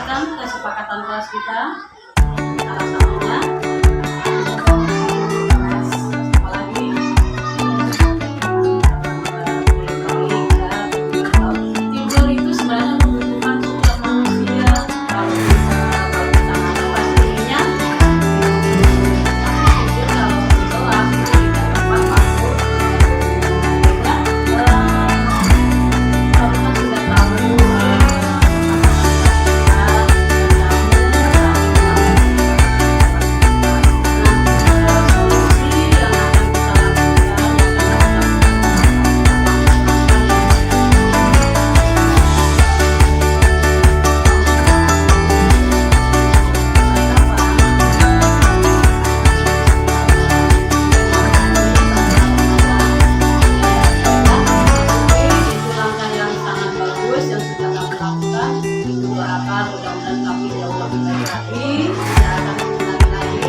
lanjutkan kesepakatan kelas kita. Sama-sama. Mudah-mudahan kami jauh lebih baik lagi. Saya akan mengulangi lagi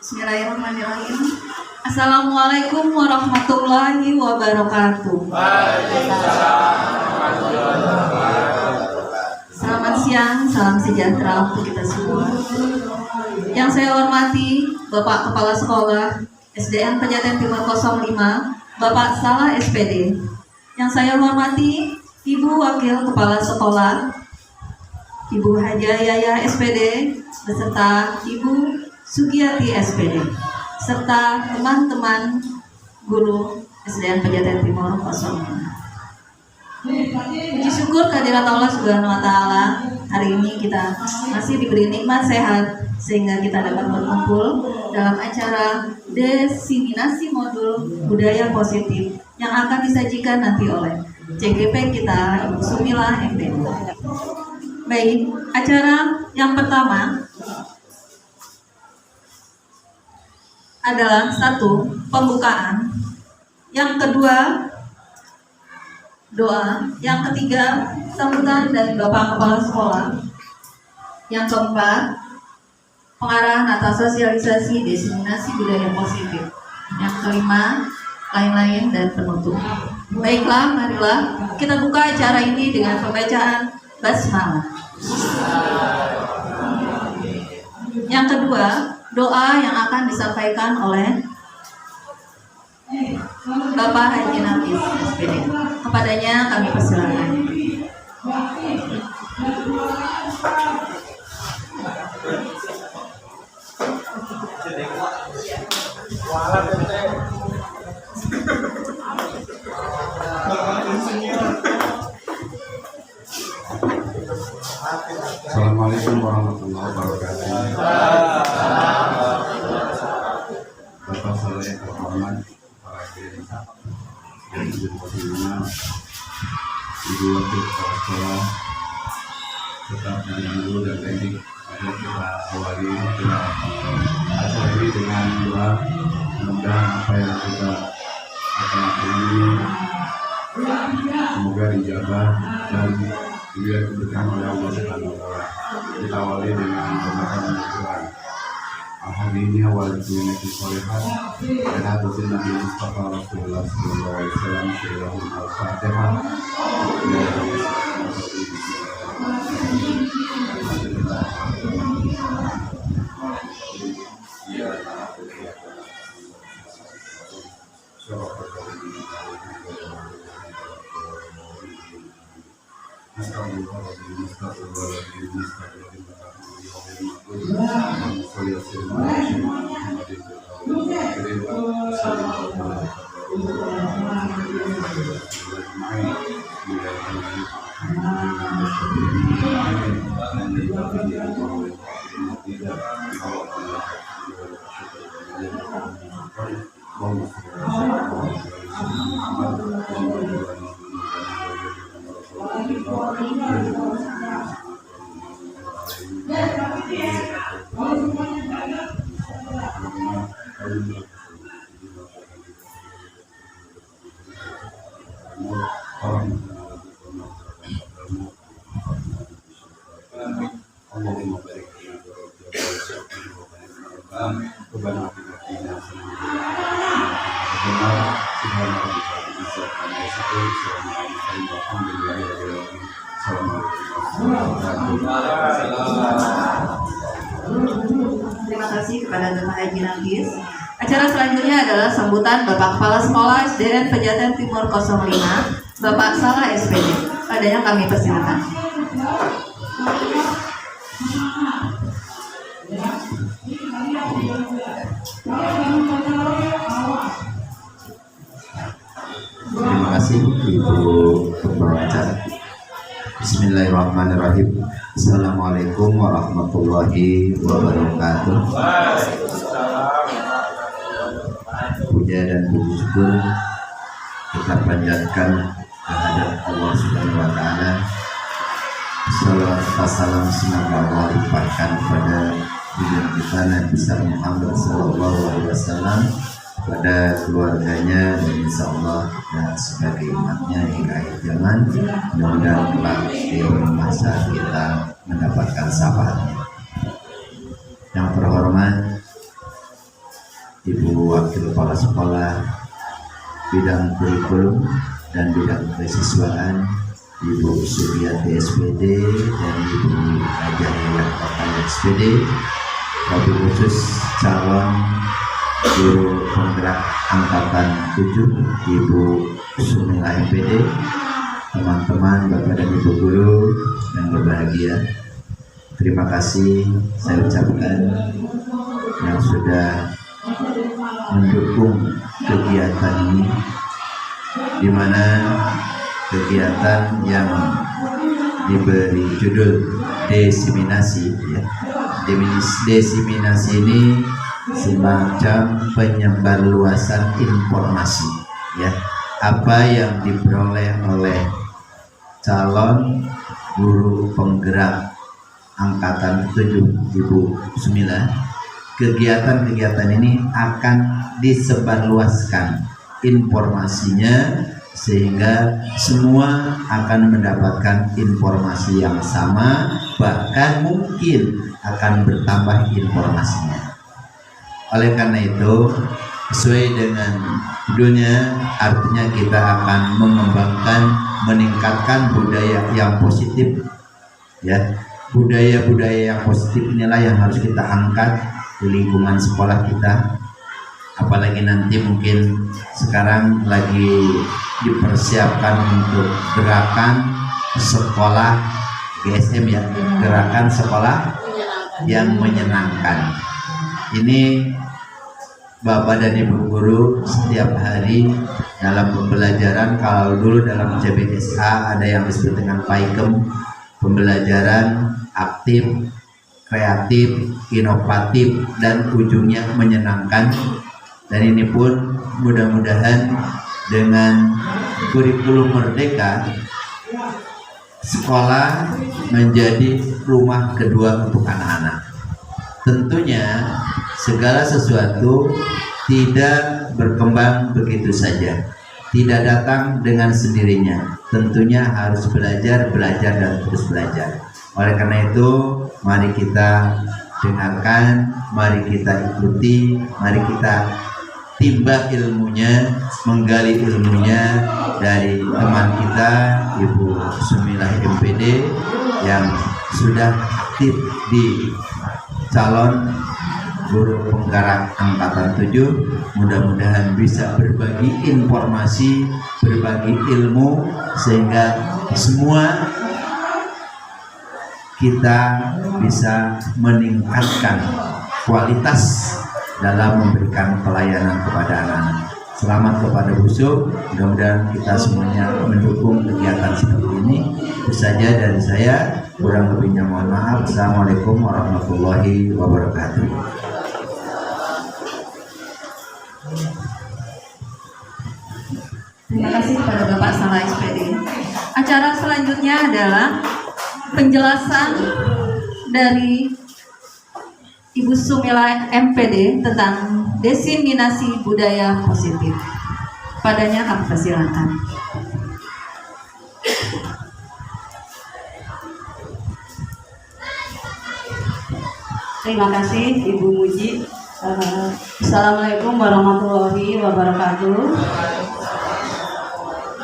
Bismillahirrahmanirrahim. Assalamualaikum warahmatullahi wabarakatuh. Selamat siang, salam sejahtera untuk kita semua. Yang saya hormati Bapak Kepala Sekolah SDN Pejaten Timur 05, Bapak Salah SPD. Yang saya hormati Ibu Wakil Kepala Sekolah Ibu Haja Yaya SPD beserta Ibu Sugiyati SPD serta teman-teman guru SDN Pejaten Timur 05. Puji syukur kehadirat Allah Subhanahu wa taala, hari ini kita masih diberi nikmat sehat sehingga kita dapat berkumpul dalam acara diseminasi modul budaya positif yang akan disajikan nanti oleh CGP kita Ibu Sumilah MPD. Baik, acara yang pertama adalah satu, pembukaan. Yang kedua, doa. Yang ketiga, sambutan dari Bapak Kepala Sekolah. Yang keempat, pengarahan atas sosialisasi diseminasi budaya positif. Yang kelima, lain-lain dan penutup. Baiklah, marilah kita buka acara ini dengan pembacaan basmalah. Yang kedua, doa yang akan disampaikan oleh Bapak Haji Nafis SPD. Kepadanya kami persilakan. Assalamualaikum warahmatullahi wabarakatuh. Bapak saya yang terhormat, para hadirin dan ibu wakilnya, ibu wakil kepala sekolah, serta pimpinan guru dan teknik. Mari kita awali acara ini dengan doa. Mudah-mudahan apa yang kita akan lakukan ini semoga dijaga dan dilihat keberkahan oleh Allah Subhanahu wa taala. Kita awali dengan pembacaan Al-Quran. Alhamdulillah walidina fi sholihat dan hadisin Nabi Mustafa Rasulullah sallallahu alaihi wasallam syirahul al-Fatihah. Assalamualaikum Terima kasih kepada Bapak Haji Nafis. Acara selanjutnya adalah sambutan Bapak Kepala Sekolah SDN Pejaten Timur 05, Bapak Salah SPD. Padanya kami persilakan. Terima kasih Ibu Pembaca. Bismillahirrahmanirrahim. Assalamualaikum warahmatullahi wabarakatuh. Puja dan puji syukur kita panjatkan kehadirat Allah Subhanahu wa taala. Salawat salam semoga Allah limpahkan kepada junjungan kita Nabi besar Muhammad sallallahu alaihi wasallam, pada keluarganya, dan insya Allah dan sebagai umatnya hingga akhir zaman. Mudah-mudahan kelak di masa kita mendapatkan syafaatnya. Yang terhormat Ibu Wakil Kepala Sekolah Bidang Kurikulum dan Bidang Kesiswaan, Ibu Suryati SPD dan Ibu Haja Hewat SPD, wabil khusus calon Guru Penggerak Angkatan 7 Ibu Sumilah MPD, teman-teman Bapak dan Ibu Guru yang berbahagia, terima kasih saya ucapkan yang sudah mendukung kegiatan ini, di mana kegiatan yang diberi judul desiminasi, ya. Desiminasi ini semacam penyebarluasan informasi, ya, apa yang diperoleh oleh calon guru penggerak angkatan 7 Ibu Sumilah. Kegiatan-kegiatan ini akan disebarluaskan informasinya sehingga semua akan mendapatkan informasi yang sama, bahkan mungkin akan bertambah informasinya. Oleh karena itu, sesuai dengan judulnya, artinya kita akan mengembangkan, meningkatkan budaya yang positif, ya. Budaya-budaya yang positif inilah yang harus kita angkat di lingkungan sekolah kita. Apalagi nanti mungkin sekarang lagi dipersiapkan untuk gerakan sekolah GSM, ya, gerakan sekolah yang menyenangkan. Ini Bapak dan Ibu Guru setiap hari dalam pembelajaran, kalau dulu dalam CBSA ada yang disebut dengan PAIKEM, pembelajaran aktif, kreatif, inovatif, dan ujungnya menyenangkan. Dan ini pun mudah-mudahan dengan kurikulum merdeka, sekolah menjadi rumah kedua untuk anak-anak. Tentunya segala sesuatu tidak berkembang begitu saja, tidak datang dengan sendirinya. Tentunya harus belajar, dan terus belajar. Oleh karena itu, mari kita dengarkan, mari kita ikuti, mari kita timba ilmunya, menggali ilmunya dari teman kita Ibu Sumilah MPD yang sudah aktif di calon guru penggerak angkatan 7. Mudah-mudahan bisa berbagi informasi, berbagi ilmu, sehingga semua kita bisa meningkatkan kualitas dalam memberikan pelayanan kepada anak-anak. Selamat kepada Busuk, mudah-mudahan kita semuanya mendukung kegiatan seperti ini. Itu saja dari saya, kurang lebihnya mohon maaf. Assalamualaikum warahmatullahi wabarakatuh. Terima kasih kepada Bapak Salah SPD. Acara selanjutnya adalah penjelasan dari Ibu Sumila MPD tentang diseminasi budaya positif. Padanya kami persilakan. Terima kasih Ibu Muji. Assalamualaikum warahmatullahi wabarakatuh.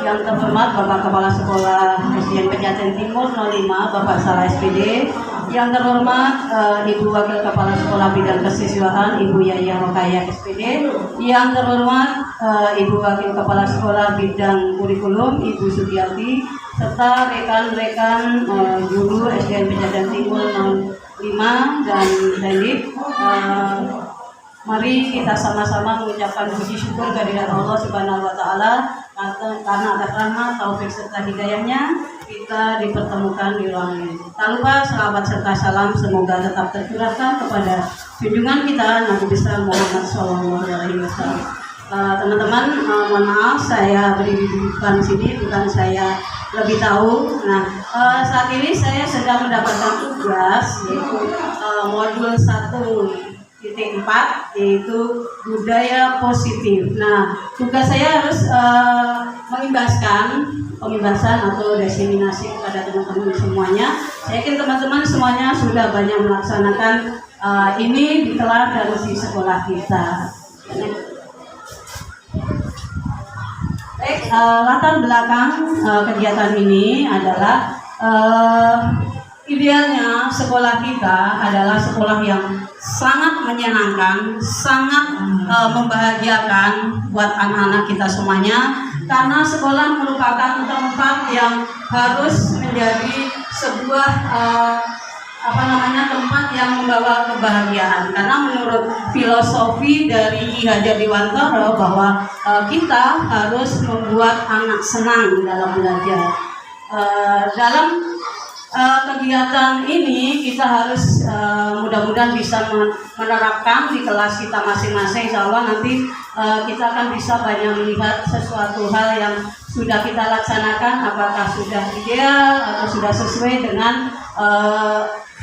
Yang terhormat Bapak Kepala Sekolah SDN Pejaten Timur 05 Bapak Salah SPD. Yang terhormat Ibu Wakil Kepala Sekolah Bidang Kesiswaan Ibu Yaya Rokaya SPD. Yang terhormat Ibu Wakil Kepala Sekolah Bidang Kurikulum Ibu Sugiyarti, serta rekan-rekan guru SDN Pejaten Timur 05 dan Dendik. Mari kita sama-sama mengucapkan puji syukur kehadirat Allah Subhanahu wa taala karena atas rahmat, taufik serta hidayahnya kita dipertemukan di ruang ini. Tak lupa selawat serta salam semoga tetap tercurahkan kepada junjungan kita Nabi besar Muhammad SAW. Teman-teman, mohon maaf saya beri dudukan sini, bukan saya lebih tahu. Nah, saat ini saya sedang mendapatkan tugas yaitu modul 1.4 yaitu budaya positif. Nah, tugas saya harus pembebasan atau diseminasi kepada teman-teman semuanya. Saya yakin teman-teman semuanya sudah banyak melaksanakan ini di kelas dan di sekolah kita. Baik, latar belakang kegiatan ini adalah idealnya sekolah kita adalah sekolah yang sangat menyenangkan, sangat membahagiakan buat anak-anak kita semuanya, karena sekolah merupakan tempat yang harus menjadi sebuah tempat yang membawa kebahagiaan. Karena menurut filosofi dari Ki Hajar Dewantara bahwa kita harus membuat anak senang dalam belajar. Dalam kegiatan ini kita harus mudah-mudahan bisa menerapkan di kelas kita masing-masing. Insya Allah nanti kita akan bisa banyak melihat sesuatu hal yang sudah kita laksanakan, apakah sudah ideal atau sudah sesuai dengan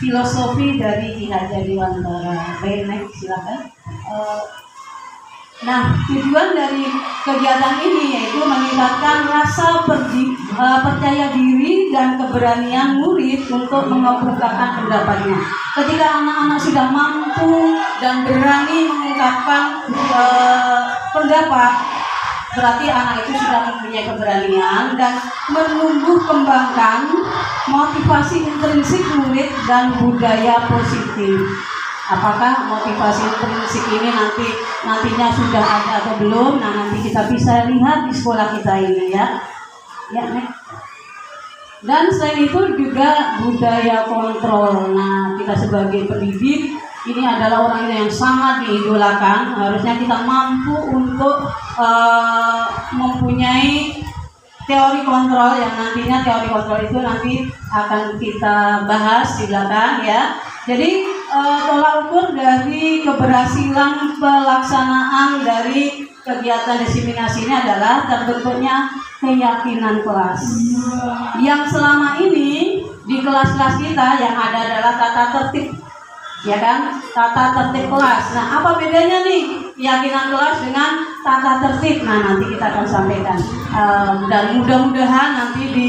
filosofi dari Ki Hajar Dewantara. Baik, silakan. Nah, tujuan dari kegiatan ini yaitu meningkatkan rasa percaya diri dan keberanian murid untuk mengemukakan pendapatnya. Ketika anak-anak sudah mampu dan berani mengungkapkan pendapat, berarti anak itu sudah mempunyai keberanian dan menumbuh kembangkan motivasi intrinsik murid dan budaya positif. Apakah motivasi intrinsik ini nantinya sudah ada atau belum? Nah, nanti kita bisa lihat di sekolah kita ini ya. Dan selain itu juga budaya kontrol. Nah, kita sebagai pendidik ini adalah orang yang sangat diidolakan. Harusnya kita mampu untuk mempunyai teori kontrol yang nantinya teori kontrol itu nanti akan kita bahas di belakang ya. Jadi tolak ukur dari keberhasilan pelaksanaan dari kegiatan diseminasi ini adalah terbentuknya keyakinan kelas. Yang selama ini di kelas-kelas kita yang ada adalah tata tertib, ya kan? Tata tertib kelas. Nah, apa bedanya nih keyakinan kelas dengan tata tertib? Nah, nanti kita akan sampaikan. Dan mudah-mudahan nanti di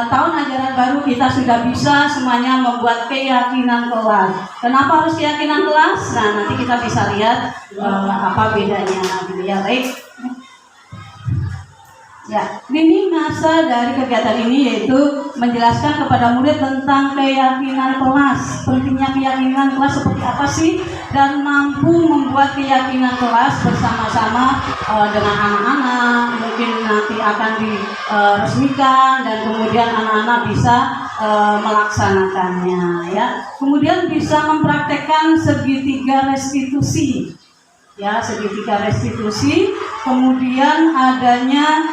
tahun ajaran baru kita sudah bisa semuanya membuat keyakinan kelas. Kenapa harus keyakinan kelas? Nah, nanti kita bisa lihat apa bedanya. Ya, baik. Ya, ini masa dari kegiatan ini yaitu menjelaskan kepada murid tentang keyakinan kelas, pentingnya keyakinan kelas seperti apa sih, dan mampu membuat keyakinan kelas bersama-sama dengan anak-anak. Mungkin nanti akan diresmikan dan kemudian anak-anak bisa melaksanakannya ya. Kemudian bisa mempraktekkan segitiga restitusi ya, segitiga restitusi. Kemudian adanya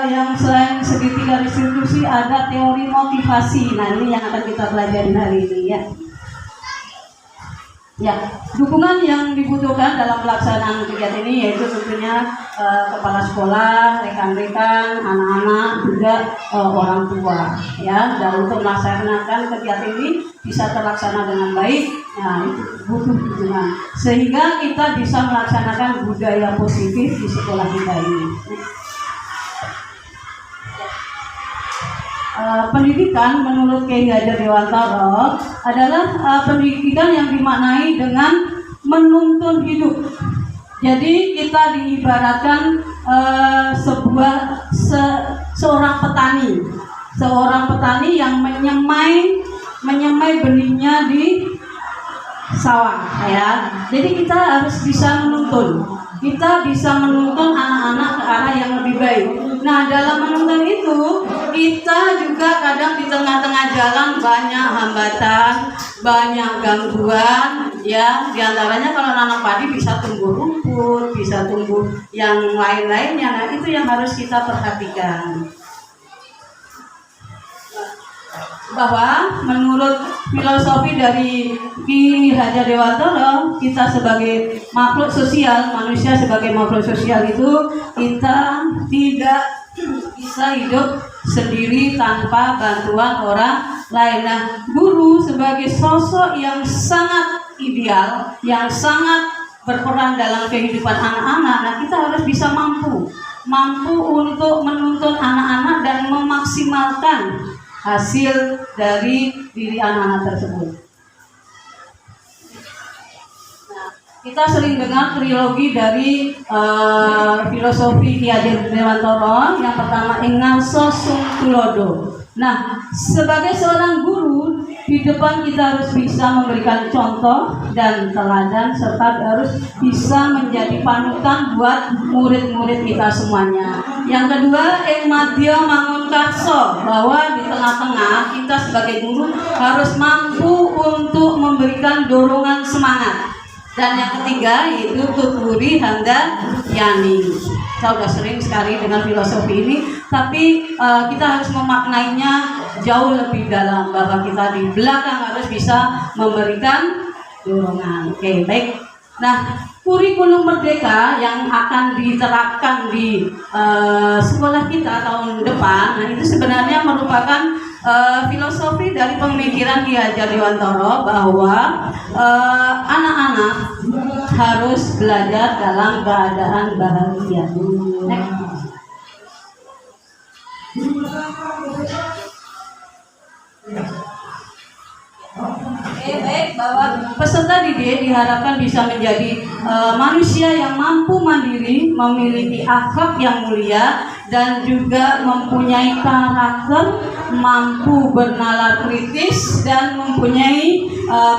yang selain segitiga restitusi ada teori motivasi. Nah, ini yang akan kita pelajari hari ini ya. Ya, dukungan yang dibutuhkan dalam pelaksanaan kegiatan ini yaitu tentunya kepala sekolah, rekan-rekan, anak-anak, juga orang tua ya. Dan untuk melaksanakan kegiatan ini bisa terlaksana dengan baik, ya itu butuh dukungan sehingga kita bisa melaksanakan budaya positif di sekolah kita ini. Pendidikan menurut Kyai Hajar Dewantara adalah pendidikan yang dimaknai dengan menuntun hidup. Jadi kita diibaratkan seorang petani yang menyemai benihnya di sawah ya. Jadi kita harus bisa menuntun. Kita bisa menuntun anak-anak ke arah yang lebih baik. Nah, dalam menuntun itu kita juga kadang di tengah-tengah jalan banyak hambatan, banyak gangguan ya. Di antaranya kalau nanam padi bisa tumbuh rumput, bisa tumbuh yang lain-lainnya. Nah, itu yang harus kita perhatikan. Bahwa menurut filosofi dari Ki Hajar Dewantara, kita sebagai makhluk sosial, manusia sebagai makhluk sosial itu kita tidak bisa hidup sendiri tanpa bantuan orang lain. Nah, guru sebagai sosok yang sangat ideal, yang sangat berperan dalam kehidupan anak-anak, nah kita harus bisa mampu untuk menuntun anak-anak dan memaksimalkan hasil dari diri anak-anak tersebut. Nah, kita sering dengar trilogi dari filosofi Ki Hajar Dewantara. Yang pertama Ingarso Sung Tulodo. Nah, sebagai seorang guru, di depan kita harus bisa memberikan contoh dan teladan serta harus bisa menjadi panutan buat murid-murid kita semuanya. Yang kedua, ing madya mangun karso, bahwa di tengah-tengah kita sebagai guru harus mampu untuk memberikan dorongan semangat. Dan yang ketiga yaitu tuturi handa yani. Saya sudah sering sekali dengan filosofi ini, tapi kita harus memaknainya jauh lebih dalam, bahwa kita di belakang harus bisa memberikan dorongan. Oke, baik. Nah, kurikulum merdeka yang akan diterapkan di sekolah kita tahun depan, nah itu sebenarnya merupakan filosofi dari pemikiran Ki Hajar Dewantara, bahwa anak-anak harus belajar dalam keadaan bahagia. Baik, bahwa peserta didik diharapkan bisa menjadi manusia yang mampu mandiri, memiliki akhlak yang mulia, dan juga mempunyai karakter, mampu bernalar kritis, dan mempunyai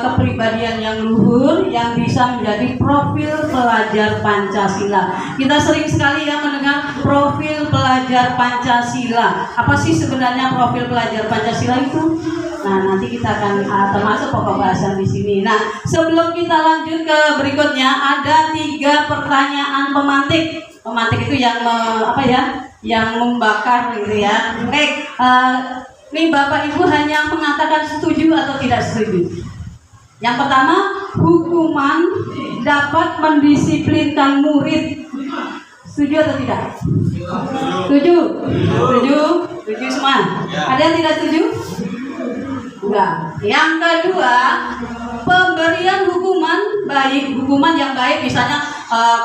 kepribadian yang luhur, yang bisa menjadi profil pelajar Pancasila. Kita sering sekali ya mendengar profil pelajar Pancasila. Apa sih sebenarnya profil pelajar Pancasila itu? Nah, nanti kita akan termasuk pokok bahasan di sini. Nah, sebelum kita lanjut ke berikutnya, ada 3 pertanyaan pemantik. Pemantik itu yang yang membakar gitu ya. Baik, nih Bapak Ibu hanya mengatakan setuju atau tidak setuju. Yang pertama, hukuman dapat mendisiplinkan murid. Setuju atau tidak? Setuju? Setuju semua? Ada yang tidak setuju? Enggak. Yang kedua, pemberian hukuman baik, hukuman yang baik, misalnya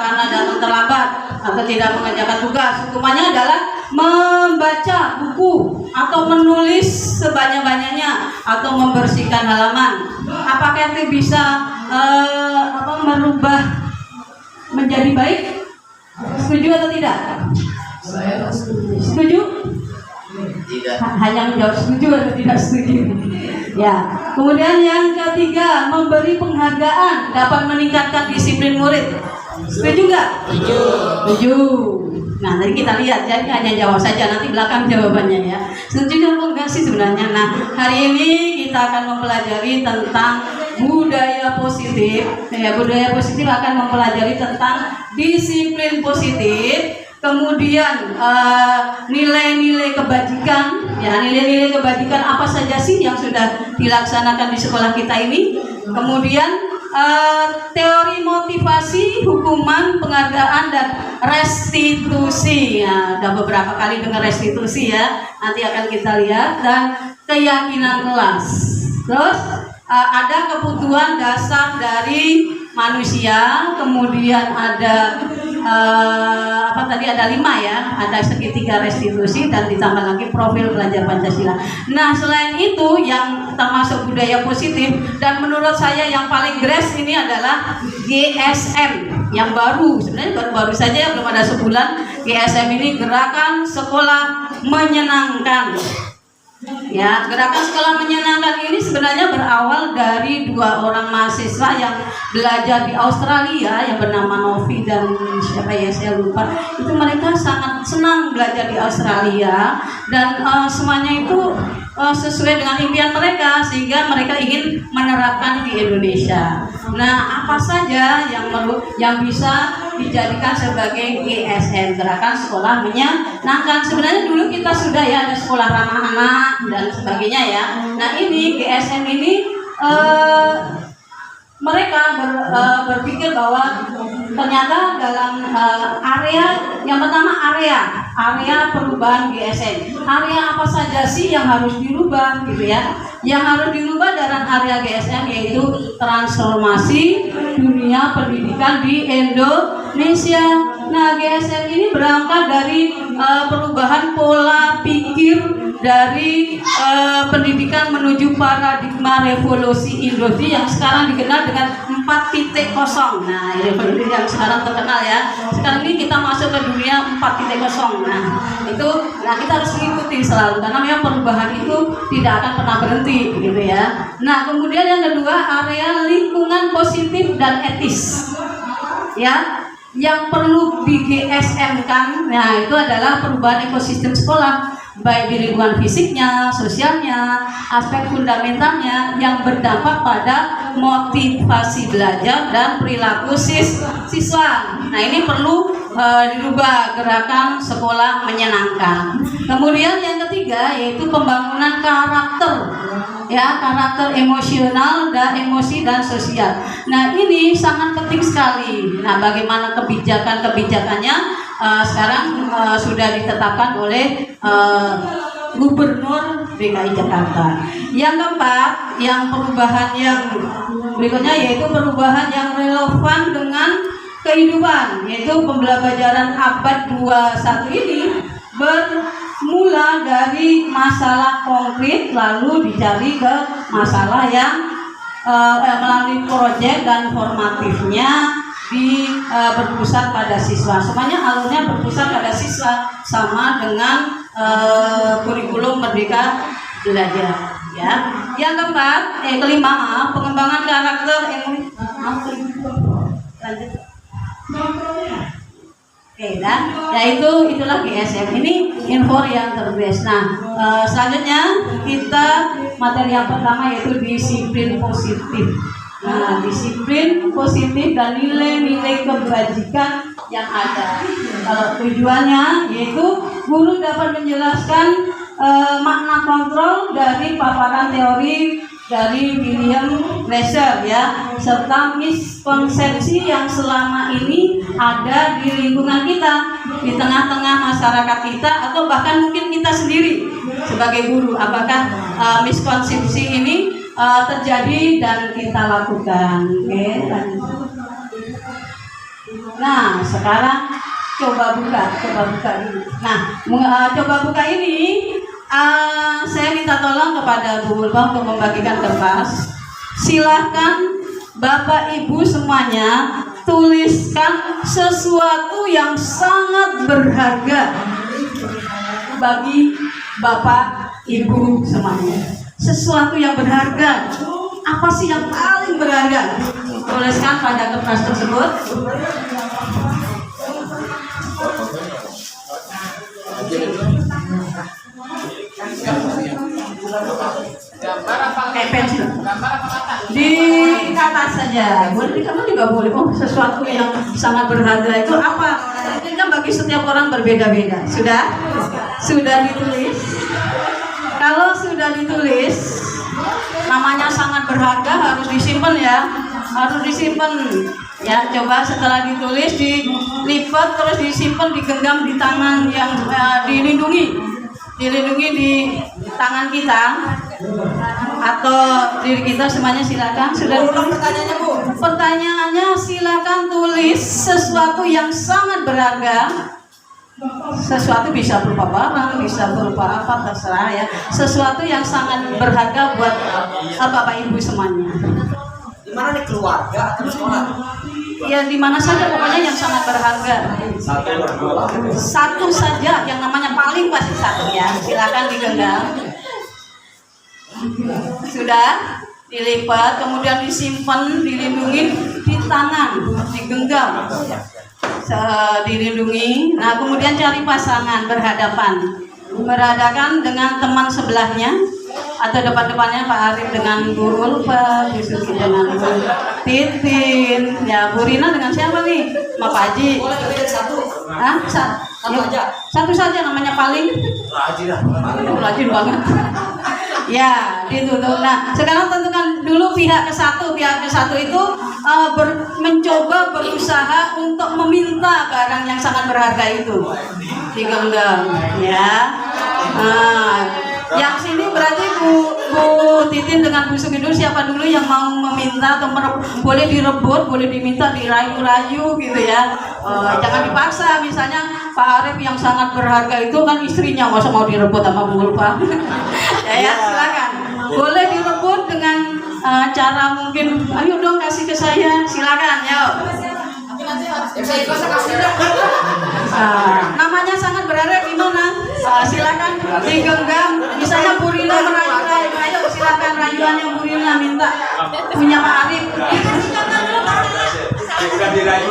karena datang terlambat atau tidak mengerjakan tugas, hukumannya adalah membaca buku atau menulis sebanyak-banyaknya atau membersihkan halaman. Apakah itu bisa merubah menjadi baik? Setuju atau tidak? Setuju? Tidak. Hanya menjawab setuju atau tidak setuju. Ya. Kemudian yang ketiga, memberi penghargaan dapat meningkatkan disiplin murid. Setuju nggak? Setuju. Nah, jadi kita lihat, jadi hanya jawab saja, nanti belakang jawabannya ya. Setuju apa enggak sih sebenarnya? Nah, hari ini kita akan mempelajari tentang budaya positif. Ya, budaya positif akan mempelajari tentang disiplin positif, kemudian nilai-nilai kebajikan. Ya, nilai-nilai kebajikan apa saja sih yang sudah dilaksanakan di sekolah kita ini? Kemudian teori motivasi, hukuman, penghargaan, dan restitusi. Ya, ada beberapa kali dengar restitusi ya. Nanti akan kita lihat. Dan keyakinan kelas. Terus ada kebutuhan dasar dari manusia. Kemudian ada ada 5 ya, ada segitiga restitusi dan ditambah lagi profil belajar Pancasila. Nah, selain itu yang termasuk budaya positif dan menurut saya yang paling gres ini adalah GSM yang baru, sebenarnya baru-baru saja ya, belum ada sebulan. GSM ini gerakan sekolah menyenangkan. Ya, gerakan sekolah menyenangkan ini sebenarnya berawal dari 2 orang mahasiswa yang belajar di Australia yang bernama Novi dan siapa ya saya lupa. Itu mereka sangat senang belajar di Australia dan semuanya itu sesuai dengan impian mereka sehingga mereka ingin menerapkan di Indonesia. Nah, apa saja yang bisa dijadikan sebagai GSM, gerakan sekolah menyenangkan? Sebenarnya dulu kita sudah ya ada sekolah ramah anak dan sebagainya ya. Nah, ini GSM ini mereka berpikir bahwa ternyata dalam area yang pertama area perubahan GSM. Area apa saja sih yang harus dirubah gitu ya? Yang harus dirubah dalam area GSM yaitu transformasi dunia pendidikan di Indonesia. Nah, GSM ini berangkat dari perubahan pola pikir dari pendidikan menuju paradigma revolusi industri yang sekarang dikenal dengan 4.0. Nah, ini yang sekarang terkenal ya. Sekarang ini kita masuk ke dunia 4.0. Nah, kita harus mengikuti selalu karena memang perubahan itu tidak akan pernah berhenti gitu ya. Nah, kemudian yang kedua area lingkungan positif dan etis. Ya, yang perlu di GSM kan, nah itu adalah perubahan ekosistem sekolah baik di lingkungan fisiknya, sosialnya, aspek fundamentalnya yang berdampak pada motivasi belajar dan perilaku siswa. Nah, ini perlu dirubah, gerakan sekolah menyenangkan. Kemudian yang ketiga yaitu pembangunan karakter. Ya, karakter emosional dan emosi dan sosial. Nah, ini sangat penting sekali. Nah, bagaimana kebijakannya sekarang sudah ditetapkan oleh Gubernur DKI Jakarta. Yang keempat, yang perubahan yang berikutnya yaitu perubahan yang relevan dengan kehidupan, yaitu pembelajaran abad 21 ini bermula dari masalah konkret lalu dicari ke masalah yang melalui proyek dan formatifnya berpusat pada siswa. Semuanya alurnya berpusat pada siswa sama dengan kurikulum Merdeka Belajar ya. Yang keempat, kelima, pengembangan karakter lanjut. Oke, dan itulah GSM. Ini info yang terbest. Nah, selanjutnya kita materi yang pertama yaitu disiplin positif. Nah, disiplin positif dan nilai-nilai kebajikan yang ada. Kalau tujuannya yaitu guru dapat menjelaskan makna kontrol dari paparan teori dari William Glasser ya, serta miskonsepsi yang selama ini ada di lingkungan kita, di tengah-tengah masyarakat kita, atau bahkan mungkin kita sendiri sebagai guru. Apakah miskonsepsi ini terjadi dan kita lakukan? Oke, nah sekarang coba buka ini. Nah, coba buka ini. Saya minta tolong kepada Bu Mulbah untuk membagikan kertas. Silahkan Bapak Ibu semuanya tuliskan sesuatu yang sangat berharga bagi Bapak Ibu semuanya. Sesuatu yang berharga. Apa sih yang paling berharga? Tuliskan pada kertas tersebut. Kayak pensil. Di kata saja, boleh di kamu juga boleh. Oh, sesuatu yang sangat berharga itu apa? Ini kan bagi setiap orang berbeda-beda. Sudah ditulis. Kalau sudah ditulis, namanya sangat berharga harus disimpan ya, harus disimpan. Ya, coba setelah ditulis dilipat terus disimpan, digenggam di tangan yang dilindungi di tangan kita atau diri kita semuanya. Silakan. Sudah ditulis pertanyaannya, Bu? Pertanyaannya silakan tulis sesuatu yang sangat berharga. Sesuatu bisa berupa barang, bisa berupa apa, terserah ya. Sesuatu yang sangat berharga buat Bapak Ibu semuanya. Di mana nih, keluarga atau sekolah? Ya di mana saja pokoknya yang sangat berharga. Satu saja yang namanya paling pasti satu ya. Silakan digenggam. Sudah dilipat, kemudian disimpan, dilindungi di tangan, digenggam, dilindungi. Nah kemudian cari pasangan berhadapan dengan teman sebelahnya atau depan-depannya Pak Arif dengan Bu Ulfa, Bu Suki dengan Bu Titin, ya Bu Rina dengan siapa nih? Ma Pak Haji. Boleh lebih dari satu. Hah? Satu aja. Satu saja namanya paling. Rajin banget. Ya, ditutup. Nah, sekarang tentukan dulu pihak ke satu. Pihak ke satu itu mencoba berusaha untuk meminta barang yang sangat berharga itu. Digenggam, ya. Yang sini berarti Bu Titin dengan Bu Sugidur, siapa dulu yang mau meminta atau boleh direbut, boleh diminta, dirayu-rayu gitu ya. Jangan dipaksa. Misalnya Pak Arif yang sangat berharga itu kan istrinya, masa mau direbut sama Bu Ulfa. ya, silakan. Boleh direbut dengan cara mungkin, ayo dong kasih ke saya, silakan, yuk. Namanya sangat berharga gimana? Silakan digenggam. Misalnya Bu Rina merayu-rayu, ayo silakan rayuannya Bu Rina minta punya Pak Arif.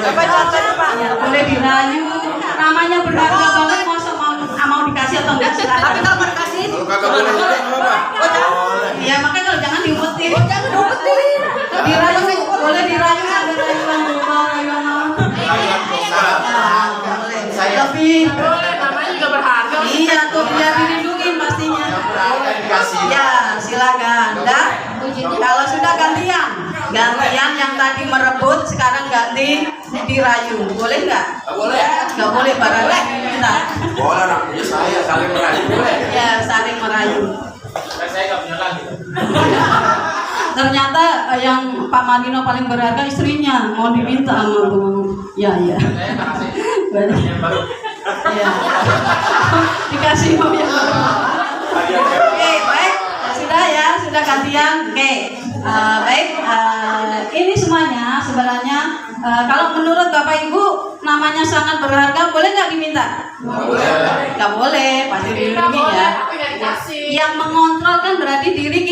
Apa contohnya Pak? Ya, boleh dirayu. Namanya berharga banget, masa mau dikasih atau enggak silakan. Tapi kalau mau dikasih, iya makanya kalau jangan diumpetin. Dirayu, boleh dirayu ada rayuan lebih boleh, namanya juga berharga. Iya tuh, biar dilindungi pastinya. Ya silakan. Dah, kalau sudah gantian yang tadi merebut sekarang ganti dirayu, boleh nggak? Boleh. Nggak boleh barangnya kita. Boleh, namanya saya saling merayu. Boleh. Ya saling merayu. Saya nggak punya lagi. Ternyata yang Pak Marino paling berharga istrinya, mau diminta sama Bu. Ya. Ya. Dikasih mau yang baru. Oke, baik. Sudah gantian. Oke. Baik. Ini semuanya sebenarnya kalau menurut Bapak Ibu namanya sangat berharga, boleh nggak diminta? Boleh. Nggak boleh, pasti dilindungi ya. Yang mengontrol kan berarti diri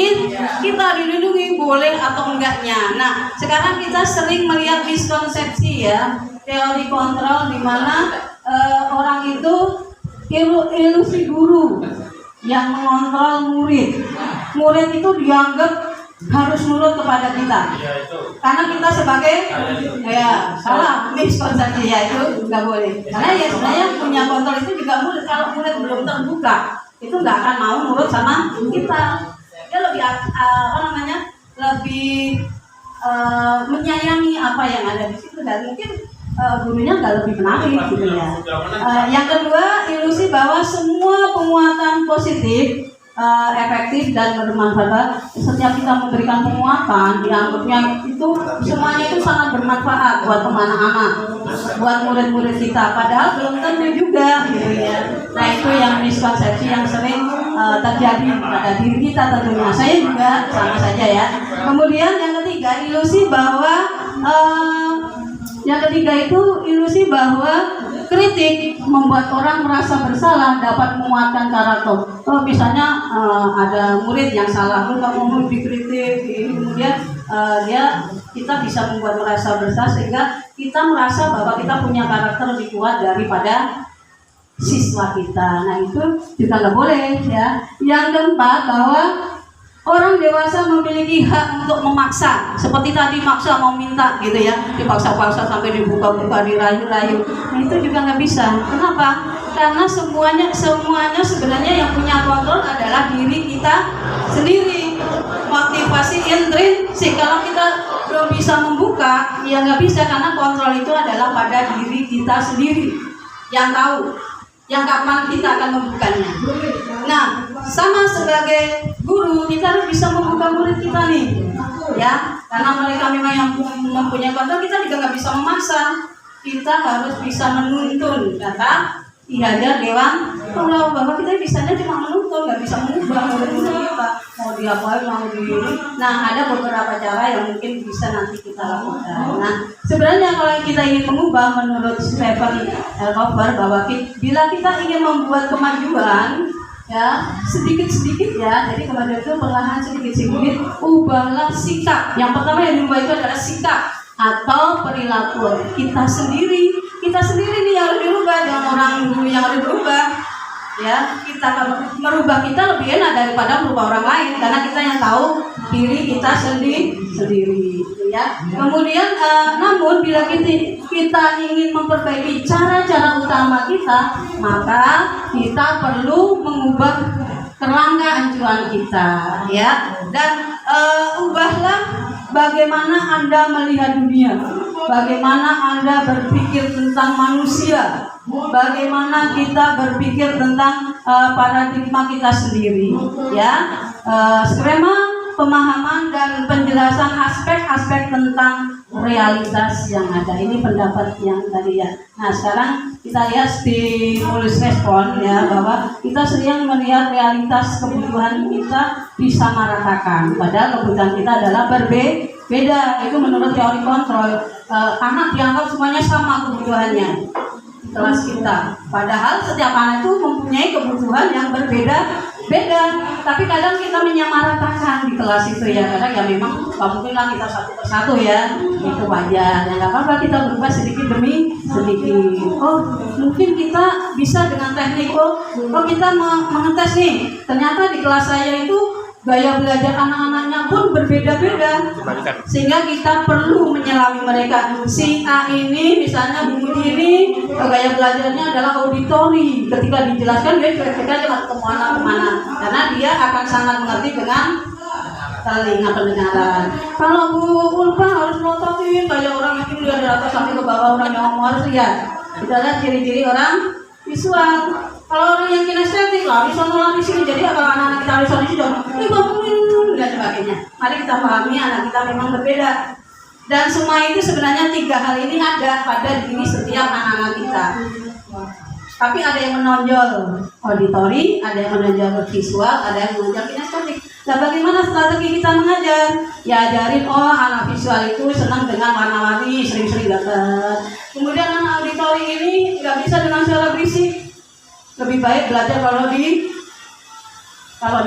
kita dilindungi, boleh atau enggaknya. Nah, sekarang kita sering melihat miskonsepsi ya, teori kontrol di mana orang itu ilusi guru yang mengontrol murid. Murid itu dianggap harus nurut kepada kita. Karena kita sebagai salah miskonsepsi ya, itu nggak boleh. Karena ya sebenarnya punya kontrol itu juga murid. Kalau murid belum terbuka, itu nggak akan mau nurut sama kita. Dia lebih lebih menyayangi apa yang ada di situ, dan mungkin gurunya nggak lebih menarik gitu ya. Yang kedua, ilusi bahwa semua penguatan positif efektif dan bermanfaat. Setiap kita memberikan penguatan, dianggapnya itu semuanya itu sangat bermanfaat buat anak-anak, buat murid-murid kita. Padahal belum tentu juga, gitu ya. Nah itu yang miskonsepsi yang sering terjadi pada diri kita tentunya. Saya juga sama saja ya. Kemudian yang ketiga, ilusi bahwa ilusi bahwa kritik membuat orang merasa bersalah, dapat menguatkan karakter. Misalnya ada murid yang salah, kamu dikritik, kemudian kita bisa membuat merasa bersalah sehingga kita merasa bahwa kita punya karakter lebih kuat daripada siswa kita. Nah itu juga nggak boleh ya. Yang keempat, bahwa orang dewasa memiliki hak untuk memaksa, seperti tadi maksa mau minta gitu ya, dipaksa-paksa sampai dibuka-buka, dirayu-rayu. Nah itu juga nggak bisa. Kenapa? Karena semuanya sebenarnya yang punya kontrol adalah diri kita sendiri. Motivasi intrinsik, kalau kita belum bisa membuka, ya nggak bisa, karena kontrol itu adalah pada diri kita sendiri yang tahu, yang kapan kita akan membukanya. Nah, sama sebagai guru, kita harus bisa membuka murid kita nih, ya, karena mereka memang yang mempunyai kontrol, kita juga nggak bisa memaksa. Kita harus bisa menuntun, kata Ki Hajar Dewan Tulau, bahwa kita bisanya cuma menuntun, nggak bisa mengubah murid-murid kita mau diapain, mau di. Nah, ada beberapa cara yang mungkin bisa nanti kita lakukan. Nah, sebenarnya kalau kita ingin mengubah, menurut Stephen Kofer, bahwa bila kita ingin membuat kemajuan, ya sedikit-sedikit ya, jadi kemajuan itu perlahan sedikit-sedikit, ubahlah sikap. Yang pertama yang diubah itu adalah sikap atau perilaku kita sendiri nih yang harus dirubah, jangan orang dulu yang harus berubah. Ya, kita kalau merubah kita lebih enak daripada merubah orang lain, karena kita yang tahu diri kita sendiri, ya. Kemudian, namun bila kita ingin memperbaiki cara-cara utama kita, maka kita perlu mengubah kerangka anjuran kita, ya. Dan ubahlah bagaimana Anda melihat dunia, bagaimana Anda berpikir tentang manusia, bagaimana kita berpikir tentang paradigma kita sendiri, ya. Skema pemahaman dan penjelasan aspek-aspek tentang realitas yang ada. Ini pendapat yang tadi ya. Nah, sekarang kita lihat stimulus respon ya, bahwa kita sering melihat realitas kebutuhan kita disamaratakan, padahal kebutuhan kita adalah berbeda. Itu menurut teori kontrol. Anak dianggap semuanya sama kebutuhannya di kelas kita, padahal setiap anak itu mempunyai kebutuhan yang berbeda. Tapi kadang kita menyamaratakan di kelas itu ya, kadang ya memang nggak mungkin lah kita satu persatu ya, itu wajar. Ya nggak apa-apa, kita berubah sedikit demi sedikit. Oh mungkin kita bisa dengan teknik, kita mengetes nih, ternyata di kelas saya itu gaya belajar anak-anaknya pun berbeda-beda, sehingga kita perlu menyelami mereka. Si A ini misalnya begini ini gaya belajarnya adalah auditori, ketika dijelaskan dia cuek-cuek aja nggak kemana-kemana, karena dia akan sangat mengerti dengan telinga pendengaran. Kalau Bu Ulfa harus melototin kayak orang yang dari atas sampai ke bawah, orang yang ngomong harus lihat. Itu adalah ciri-ciri orang visual. Kalau orang yang kinestetik lari sana lari sini, jadi kalau anak-anak kita lari sana sini bangunin dan sebagainya. Mari kita pahami anak kita memang berbeda. Dan semua itu sebenarnya 3 hal ini ada pada diri setiap anak-anak kita. Tapi ada yang menonjol auditori, ada yang menonjol visual, ada yang menonjol kinestetik. Nah, bagaimana strategi kita mengajar? Ya ajarin, anak visual itu senang dengan warna-warni, sering-sering gambar. Kemudian anak auditori ini nggak bisa dengan suara berisik. Lebih baik belajar kalau di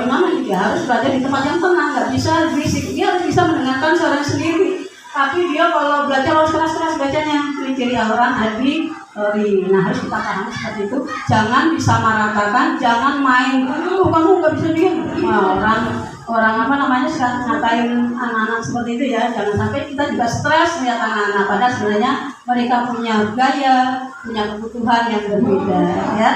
mana dia harus belajar di tempat yang tenang, nggak bisa berisik. Dia harus bisa mendengarkan suara sendiri. Tapi dia kalau belajar harus keras-keras bacanya. Ini ciri orang auditori. Nah, harus kita pahami seperti itu. Jangan disamaratakan, jangan main. Kamu nggak bisa diem. Orang ngatain anak-anak seperti itu ya. Jangan sampai kita juga stres melihat anak-anak. Padahal sebenarnya mereka punya gaya, punya kebutuhan yang berbeda ya.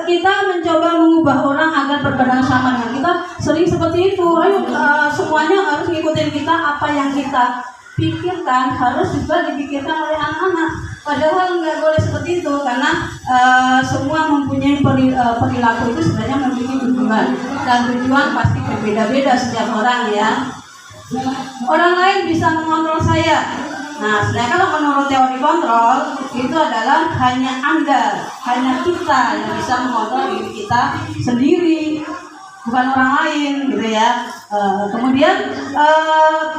Kita mencoba mengubah orang agar berbadan sama dengan kita, sering seperti itu. Ayo semuanya harus ngikutin kita, apa yang kita pikirkan harus juga dipikirkan oleh anak-anak. Padahal nggak boleh seperti itu, karena semua mempunyai perilaku itu sebenarnya memiliki tujuan, dan tujuan pasti berbeda-beda setiap orang ya. Orang lain bisa mengontrol saya. Nah, sebenarnya kalau menurut teori kontrol itu adalah hanya Anda, hanya kita yang bisa mengontrol diri kita sendiri, bukan orang lain, gitu ya. Kemudian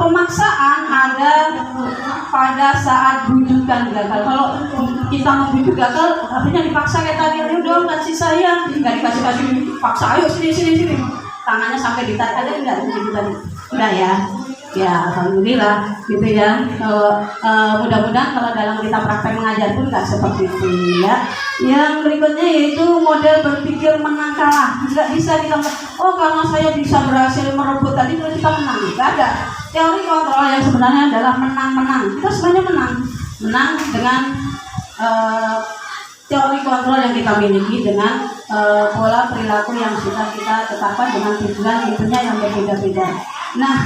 pemaksaan ada pada saat bujukan gagal. Kalau kita membujuk gagal, artinya dipaksa kayak tadi, ayo dong kasih saya, nggak dikasih paksa, ayo sini, tangannya sampai ditarik aja enggak gitu tadi, udah ya. Ya, alhamdulillah gitu ya. Kalau mudah-mudahan kalau dalam kita praktek mengajar pun nggak seperti itu ya. Yang berikutnya yaitu model berpikir menang kalah. Nggak bisa kita, oh karena saya bisa berhasil merebut tadi terus kita menang. Nggak ada. Teori kontrol yang sebenarnya adalah menang-menang. Kita sebenarnya menang dengan teori kontrol yang kita miliki, dengan pola perilaku yang sudah kita tetapkan dengan tujuan intinya yang berbeda-beda. Nah,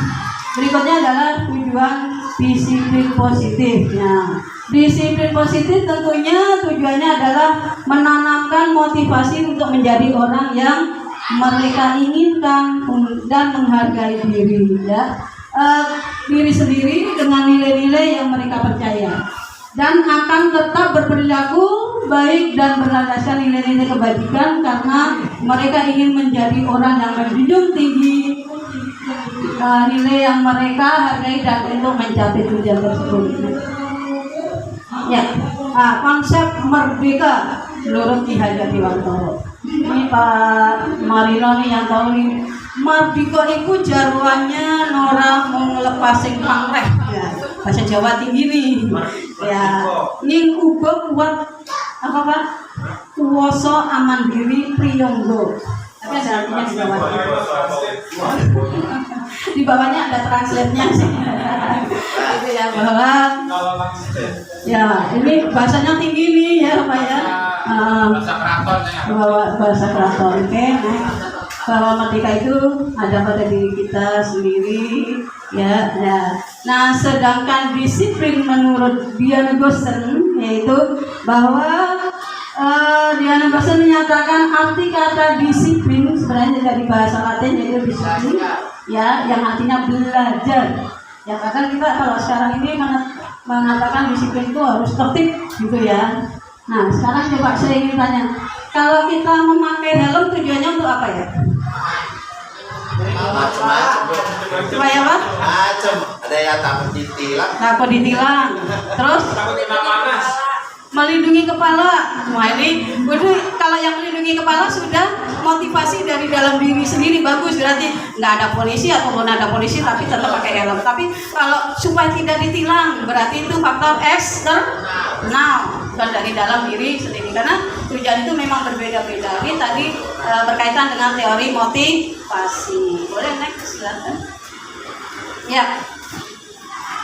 berikutnya adalah tujuan disiplin positif. Nah, disiplin positif tentunya tujuannya adalah menanamkan motivasi untuk menjadi orang yang mereka inginkan dan menghargai diri, ya. Diri sendiri dengan nilai-nilai yang mereka percaya, dan akan tetap berperilaku baik dan berlandaskan nilai-nilai kebajikan karena mereka ingin menjadi orang yang menjunjung tinggi nilai yang mereka hargai dan untuk mencapai tujuan tersebut. Ya, konsep merdeka menurut Ki Hajar Dewantara. Ini Pak Marino nih yang tahu nih. Merdeka itu jarwannya Nora mau ngelepas sing pangreh. Ya, bahasa Jawa tinggi nih. Ya, ning uga kuat apa Pak? Kuwasa aman diri priyonggo. Tapi ada artinya di bawah. Di bawahnya ada translate-nya sih. Itu ya, bahwa ya ini bahasanya tinggi nih ya Pak ya. Bahasa keraton ya. Bahasa keraton. Oke, bahwa merdeka itu ada pada diri kita sendiri ya. Nah, sedangkan disiplin menurut Diana Gosen yaitu bahwa Diana Gosen menyatakan arti kata disiplin sebenarnya dari bahasa Latin yaitu disiplin ya, yang artinya belajar. Ya, kadang kita kalau sekarang ini mengatakan disiplin itu harus tertib gitu ya. Nah, sekarang coba saya ingin tanya, kalau kita memakai helm tujuannya untuk apa ya? Macam-macam. Supaya apa? Macam. Ada yang takut ditilang. Takut ditilang. Terus? Takut kena panas. Melindungi kepala. Wah, ini kalau yang melindungi kepala sudah motivasi dari dalam diri sendiri, bagus, berarti nggak ada polisi ataupun ada polisi tapi tetap pakai helm. Tapi kalau supaya tidak ditilang berarti itu faktor eksternal, bukan dari dalam diri sendiri, karena tujuan itu memang berbeda-beda. Ini tadi berkaitan dengan teori motivasi. Boleh next silakan. Ya,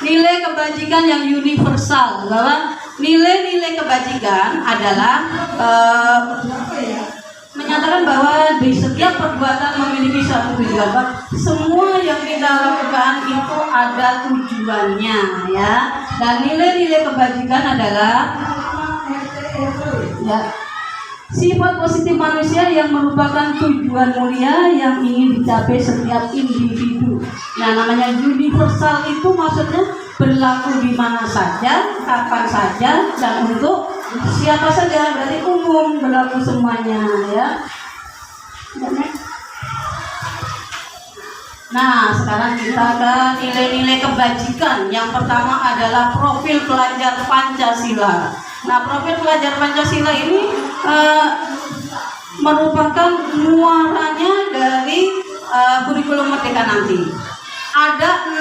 nilai kebajikan yang universal, bahwa nilai-nilai kebajikan adalah menyatakan bahwa di setiap perbuatan memiliki suatu tujuan. Semua yang kita lakukan itu ada tujuannya ya. Dan nilai-nilai kebajikan adalah ya, sifat positif manusia yang merupakan tujuan mulia yang ingin dicapai setiap individu. Nah, namanya universal itu maksudnya berlaku di mana saja, kapan saja, dan untuk siapa saja, berarti umum, berlaku semuanya ya. Nah, sekarang kita ke nilai-nilai kebajikan. Yang pertama adalah profil pelajar Pancasila. Nah, profil pelajar Pancasila ini merupakan muaranya dari kurikulum Merdeka nanti. Ada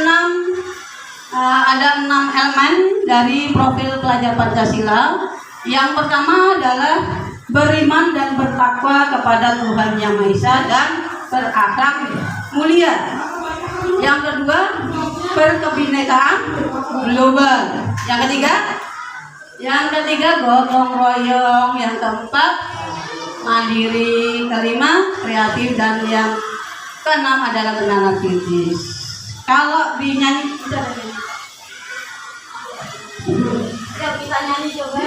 6 elemen dari profil pelajar Pancasila. Yang pertama adalah beriman dan bertakwa kepada Tuhan Yang Maha Esa dan berakhlak mulia. Yang kedua, berkebinekaan global. Yang ketiga gotong royong. Yang keempat, mandiri. Kelima, kreatif. Dan yang keenam adalah kenalan kritis. Kalau dinyanyi ya, kita nyanyi coba.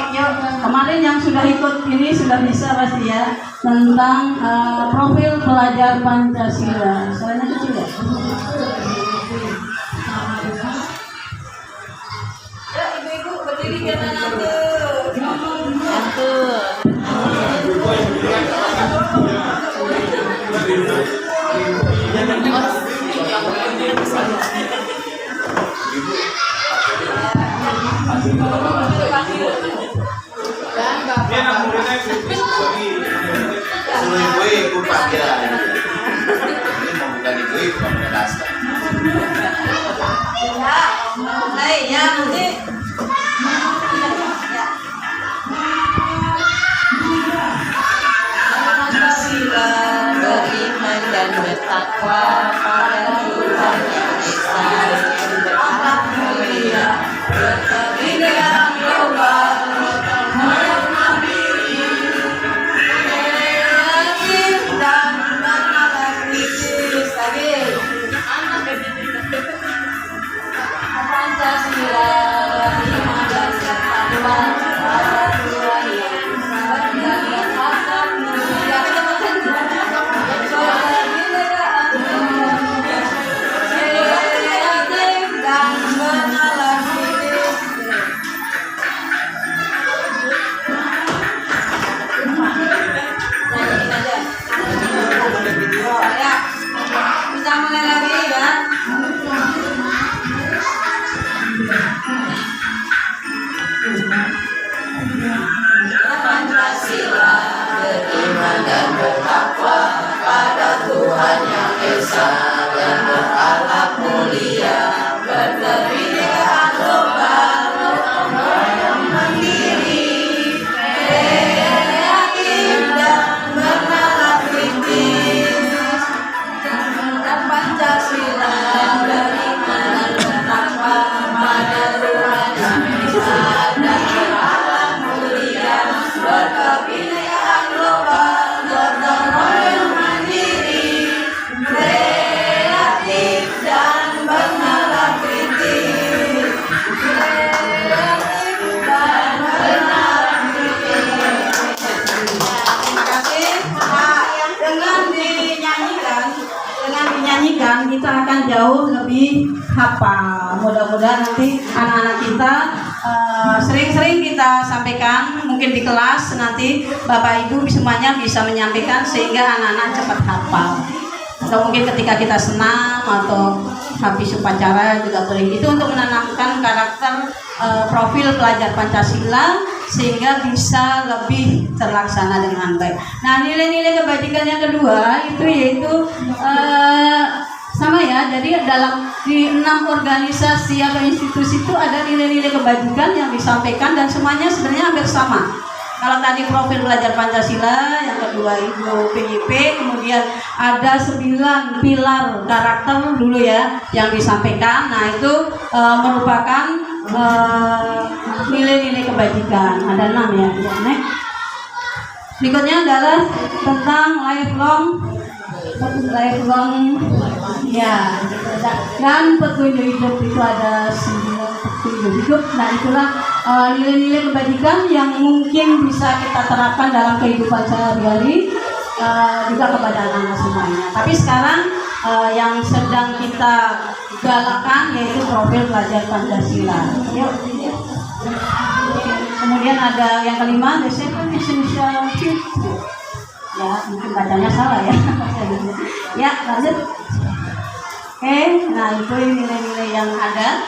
Yuk, kemarin yang sudah ikut ini sudah bisa pasti ya, tentang profil pelajar Pancasila. Soalnya kecil ya. Ya, ibu-ibu berdiri biar ngantuk. Mulai ya nanti. Pancasila beriman dan bertakwa pada Tuhan Yang Esa dan berharap mulia, berkebinekaan global, kreatif dan bernalar kritis. Lagi. Pancasila beriman dan bertakwa pada Tuhan Yang Esa dan berharap mulia, kreatif dan bernalar kritis. Nyanyiin aja. Ya, bisa mulai lagi ya. Pancasila beriman dan bertakwa pada Tuhan Yang Esa dan berakhlak mulia, berkebinekaan global, yang mandiri, kreatif dan bernalar kritis. Pancasila beriman dan bertakwa pada Tuhan Yang Esa dan berakhlak mulia, berkebinekaan global, gotong royong mandiri, kreatif dan bernalar kritis, kreatif dan bernalar kritis. Terima kasih. Nah, dengan dinyanyikan kita akan jauh lebih hafal. Mudah-mudahan nanti anak-anak kita sering-sering kita sampaikan, mungkin di kelas nanti Bapak Ibu semuanya bisa menyampaikan sehingga anak-anak cepat hafal. Atau mungkin ketika kita senam atau habis upacara juga boleh. Itu untuk menanamkan karakter profil pelajar Pancasila sehingga bisa lebih terlaksana dengan baik. Nah, nilai-nilai kebajikan yang kedua itu yaitu sama ya. Jadi di 6 organisasi atau institusi itu ada nilai-nilai kebajikan yang disampaikan dan semuanya sebenarnya hampir sama. Kalau tadi profil pelajar Pancasila, yang kedua itu PYP, kemudian ada 9 pilar karakter dulu ya yang disampaikan. Nah itu merupakan nilai-nilai kebajikan. Ada 6 ya. Berikutnya adalah tentang lifelong ya, dan petunjuk hidup itu ada 9 petunjuk hidup. Nah itulah nilai-nilai kebajikan yang mungkin bisa kita terapkan dalam kehidupan sehari-hari juga kepada anak-anak semuanya. Tapi sekarang yang sedang kita galakkan yaitu profil pelajar Pancasila. Yuk. Kemudian ada yang kelima, the second essential truth. Ya, mungkin bacanya salah ya. Ya, lanjut. Oke, nah itu nilai-nilai yang ada.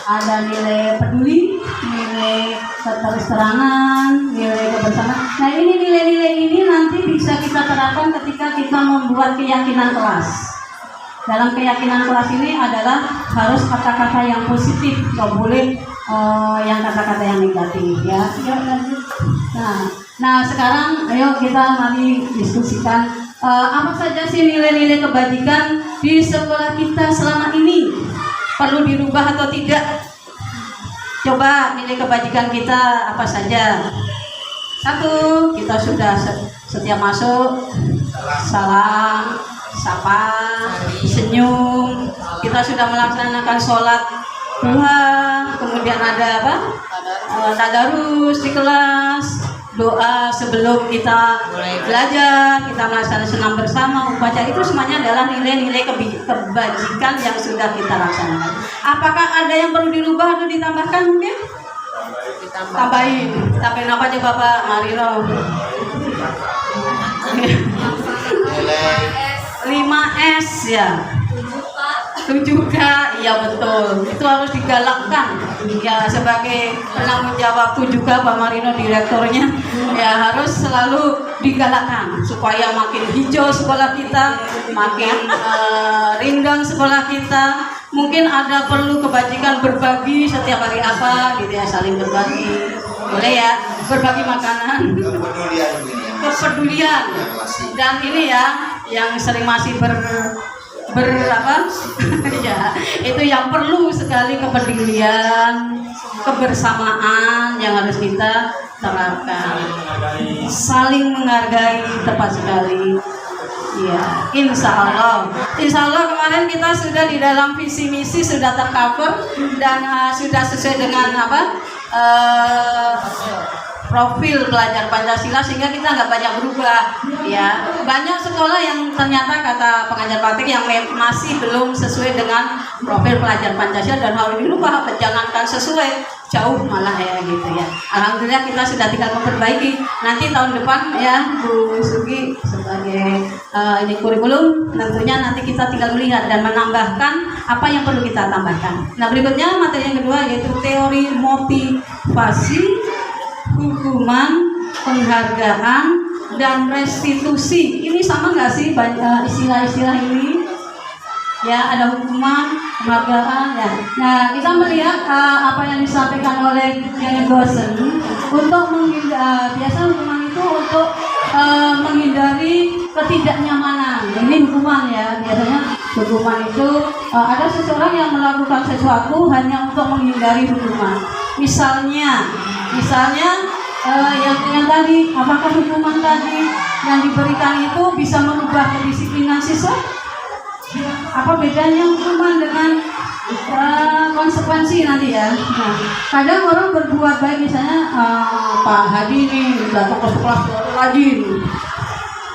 Ada nilai peduli, nilai keterterangan, nilai kebersamaan. Nah ini nilai-nilai ini nanti bisa kita terapkan ketika kita membuat keyakinan kelas. Dalam keyakinan kelas ini adalah harus kata-kata yang positif, nggak boleh yang kata-kata yang negatif ya. Yuk lanjut. Nah sekarang ayo kita mari diskusikan apa saja sih nilai-nilai kebajikan di sekolah kita selama ini, perlu dirubah atau tidak. Coba nilai kebajikan kita apa saja. 1, kita sudah setiap masuk salam, sapa, senyum. Kita sudah melaksanakan sholat duha, kemudian ada apa? Tadarus di kelas, doa sebelum kita belajar, kita melaksanakan senam bersama, upacara. Itu semuanya adalah nilai-nilai kebajikan yang sudah kita laksanakan. Apakah ada yang perlu dirubah atau ditambahkan mungkin? Tambahin apa coba Pak Marino? Nilai 5S ya. 7K, iya betul. Itu harus digalakkan. Ya sebagai penanggung jawabku juga Pak Marino direkturnya, ya harus selalu digalakkan supaya makin hijau sekolah kita, makin rindang sekolah kita. Mungkin ada perlu kebajikan berbagi setiap hari apa gitu ya, saling berbagi. Boleh ya, berbagi makanan. Kepedulian ini ya. Kepedulian. Yang masih Dan ini ya yang sering masih berapa ya, itu yang perlu sekali, kepedulian, kebersamaan yang harus kita terapkan. Saling menghargai, tepat sekali. Ya, insya Allah kemarin kita sudah di dalam visi misi sudah tercover dan sudah sesuai dengan profil pelajar Pancasila, sehingga kita nggak banyak berubah ya. Banyak sekolah yang ternyata kata pengajar praktik yang masih belum sesuai dengan profil pelajar Pancasila dan harus dirubah, jangankan sesuai, jauh malah ya gitu ya. Alhamdulillah kita sudah tinggal memperbaiki. Nanti tahun depan ya Bu Sugi sebagai ini kurikulum, tentunya nanti kita tinggal melihat dan menambahkan apa yang perlu kita tambahkan. Nah, berikutnya materi yang kedua yaitu teori motivasi, hukuman, penghargaan, dan restitusi. Ini sama nggak sih istilah-istilah ini? Ya, ada hukuman, penghargaan ya. Nah, kita melihat apa yang disampaikan oleh yang dosen untuk biasa hukuman itu untuk menghindari ketidaknyamanan. Ini hukuman ya, biasanya hukuman itu ada seseorang yang melakukan sesuatu hanya untuk menghindari hukuman. Misalnya yang tadi, apakah hukuman tadi yang diberikan itu bisa merubah kedisiplinan siswa? Apa bedanya hukuman dengan konsekuensi nanti ya? Nah, kadang orang berbuat baik, misalnya Pak Hadi nih datang ke sekolah rajin.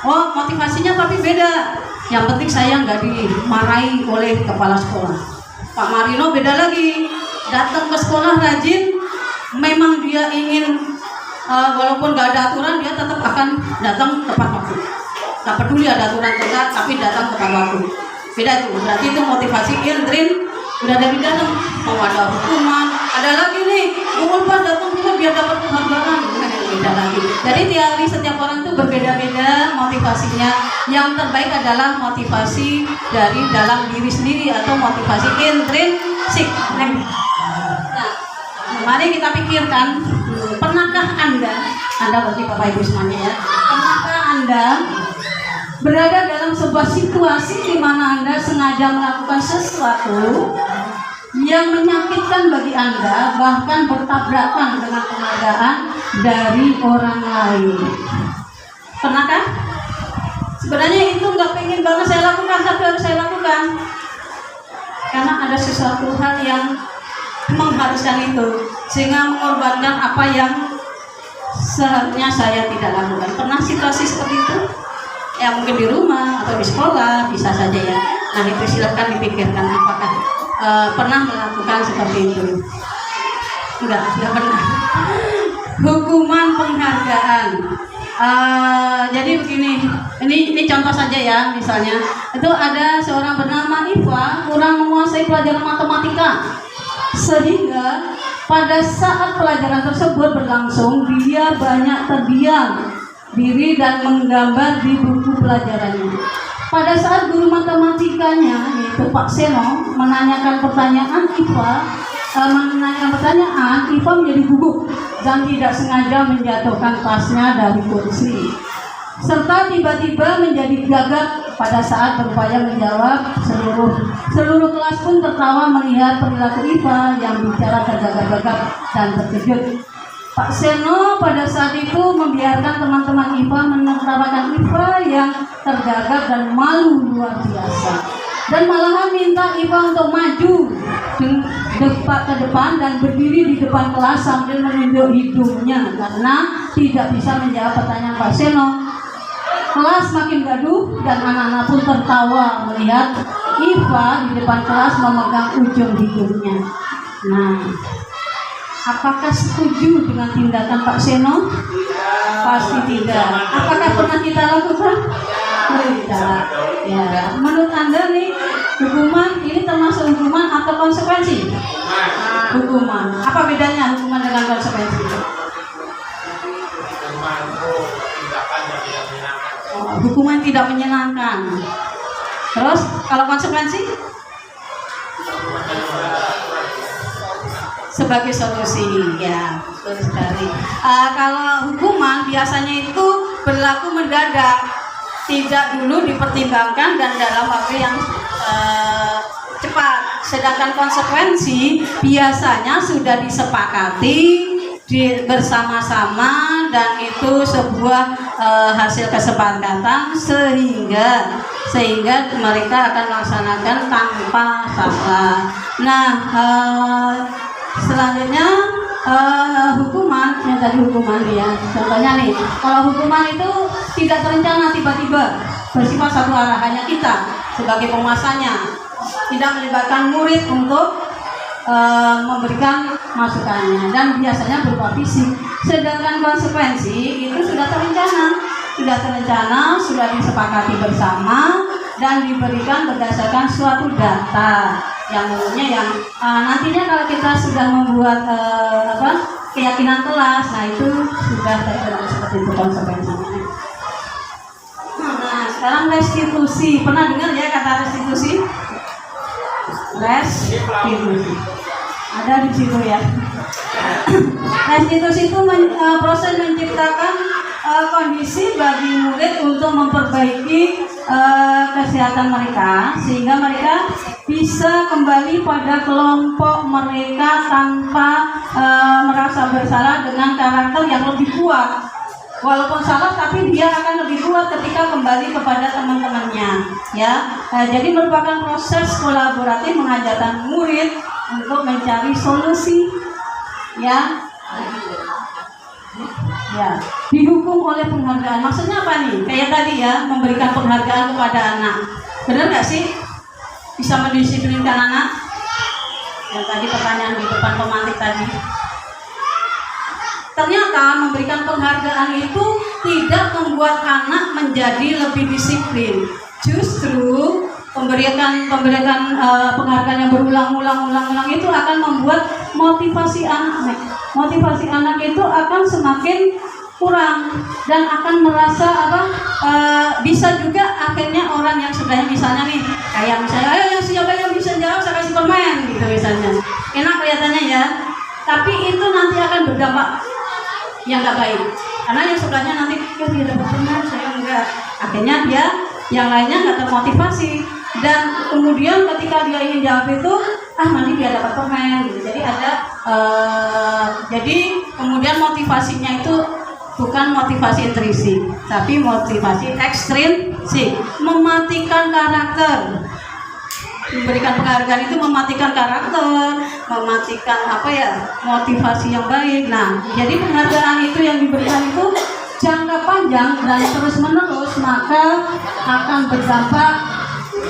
Oh, motivasinya tapi beda. Yang penting saya nggak dimarahi oleh kepala sekolah. Pak Marino beda lagi, datang ke sekolah rajin. Memang dia ingin walaupun gak ada aturan, dia tetap akan datang tepat waktu. Gak peduli ada aturan tetap, tapi datang tepat waktu. Beda itu, berarti itu motivasi intrin. Udah dari dalam, mau ada hukuman, ada lagi nih, pas datang juga biar dapat penghargaan. Beda lagi. Jadi teori setiap orang itu berbeda-beda motivasinya. Yang terbaik adalah motivasi dari dalam diri sendiri atau motivasi intrinsik. Nah, mari kita pikirkan, pernahkah Anda berarti Bapak Ibu semuanya ya, pernahkah Anda berada dalam sebuah situasi di mana Anda sengaja melakukan sesuatu yang menyakitkan bagi Anda, bahkan bertabrakan dengan penghargaan dari orang lain? Pernahkah? Sebenarnya itu nggak pengen banget saya lakukan, tapi harus saya lakukan karena ada sesuatu hal yang mengharuskan itu, sehingga mengorbankan apa yang seharusnya saya tidak lakukan. Pernah situasi seperti itu? Ya mungkin di rumah atau di sekolah, bisa saja ya. Nah itu silakan dipikirkan apakah pernah melakukan seperti itu. Enggak pernah. Hukuman penghargaan. Jadi begini, ini contoh saja ya. Misalnya itu ada seorang bernama Iva kurang menguasai pelajaran matematika, sehingga pada saat pelajaran tersebut berlangsung dia banyak terdiam diri dan menggambar di buku pelajarannya. Pada saat guru matematikanya yaitu Pak Seno menanyakan pertanyaan, Iva menjadi gugup dan tidak sengaja menjatuhkan tasnya dari kursi, serta tiba-tiba menjadi gagap pada saat berupaya menjawab. Seluruh kelas pun tertawa melihat perilaku Iva yang bicara tergagap-gagap dan terkejut. Pak Seno pada saat itu membiarkan teman-teman Iva menertawakan Iva yang tergagap dan malu luar biasa, dan malahan minta Iva untuk maju ke depan dan berdiri di depan kelas sambil menunjuk hidungnya karena tidak bisa menjawab pertanyaan Pak Seno. Kelas makin gaduh dan anak-anak pun tertawa melihat Iva di depan kelas memegang ujung hidungnya. Nah, apakah setuju dengan tindakan Pak Seno? Pasti tidak. Apakah pernah kita lakukan? Tidak. Ya. Menurut Anda nih, hukuman ini termasuk hukuman atau konsekuensi? Hukuman. Apa bedanya hukuman dengan konsekuensi? Hukuman itu tindakan yang hukuman tidak menyenangkan. Terus kalau konsekuensi sebagai solusi, ya betul sekali. Kalau hukuman biasanya itu berlaku mendadak, tidak dulu dipertimbangkan dan dalam waktu yang cepat. Sedangkan konsekuensi biasanya sudah disepakati bersama-sama dan itu sebuah hasil kesepakatan sehingga mereka akan melaksanakan tanpa salah. Nah, selanjutnya hukuman, yang tadi hukuman ya. Contohnya nih, kalau hukuman itu tidak terencana, tiba-tiba bersifat satu arah, hanya kita sebagai penguasanya, tidak melibatkan murid untuk memberikan masukannya dan biasanya berupa fisik. Sedangkan konsekuensi itu sudah terencana, sudah disepakati bersama dan diberikan berdasarkan suatu data yang umumnya nantinya kalau kita sudah membuat keyakinan kelas, nah itu sudah terkenal seperti itu konsekuensinya. Nah, sekarang restitusi. Pernah dengar ya kata restitusi? Restitusi ada di situ ya. Restitusi itu proses menciptakan kondisi bagi murid untuk memperbaiki kesehatan mereka sehingga mereka bisa kembali pada kelompok mereka tanpa merasa bersalah dengan karakter yang lebih kuat. Walaupun salah, tapi dia akan lebih kuat ketika kembali kepada teman-temannya. Ya, jadi merupakan proses kolaboratif mengajarkan murid untuk mencari solusi. Ya, dihukum oleh penghargaan. Maksudnya apa nih? Kayak tadi ya, memberikan penghargaan kepada anak. Benar nggak sih? Bisa mendisiplinkan anak? Yang tadi pertanyaan di depan pemantik tadi. Ternyata memberikan penghargaan itu tidak membuat anak menjadi lebih disiplin. Justru pemberikan penghargaan yang berulang-ulang itu akan membuat motivasi anak itu akan semakin kurang dan akan merasa bisa juga akhirnya orang yang sebenarnya misalnya nih kayak misalnya ayo siapa yang bisa jawab saya kasih permen gitu misalnya, enak kelihatannya ya, tapi itu nanti akan berdampak yang nggak baik karena yang sebelahnya nanti dia dapat permen saya enggak, akhirnya dia yang lainnya nggak termotivasi dan kemudian ketika dia ingin jawab itu nanti dia dapat permen gitu. Jadi kemudian motivasinya itu bukan motivasi intrinsik tapi motivasi ekstrinsik, mematikan karakter. Memberikan penghargaan itu mematikan karakter, mematikan motivasi yang baik. Nah, jadi penghargaan itu yang diberikan itu jangka panjang dan terus menerus maka akan berdampak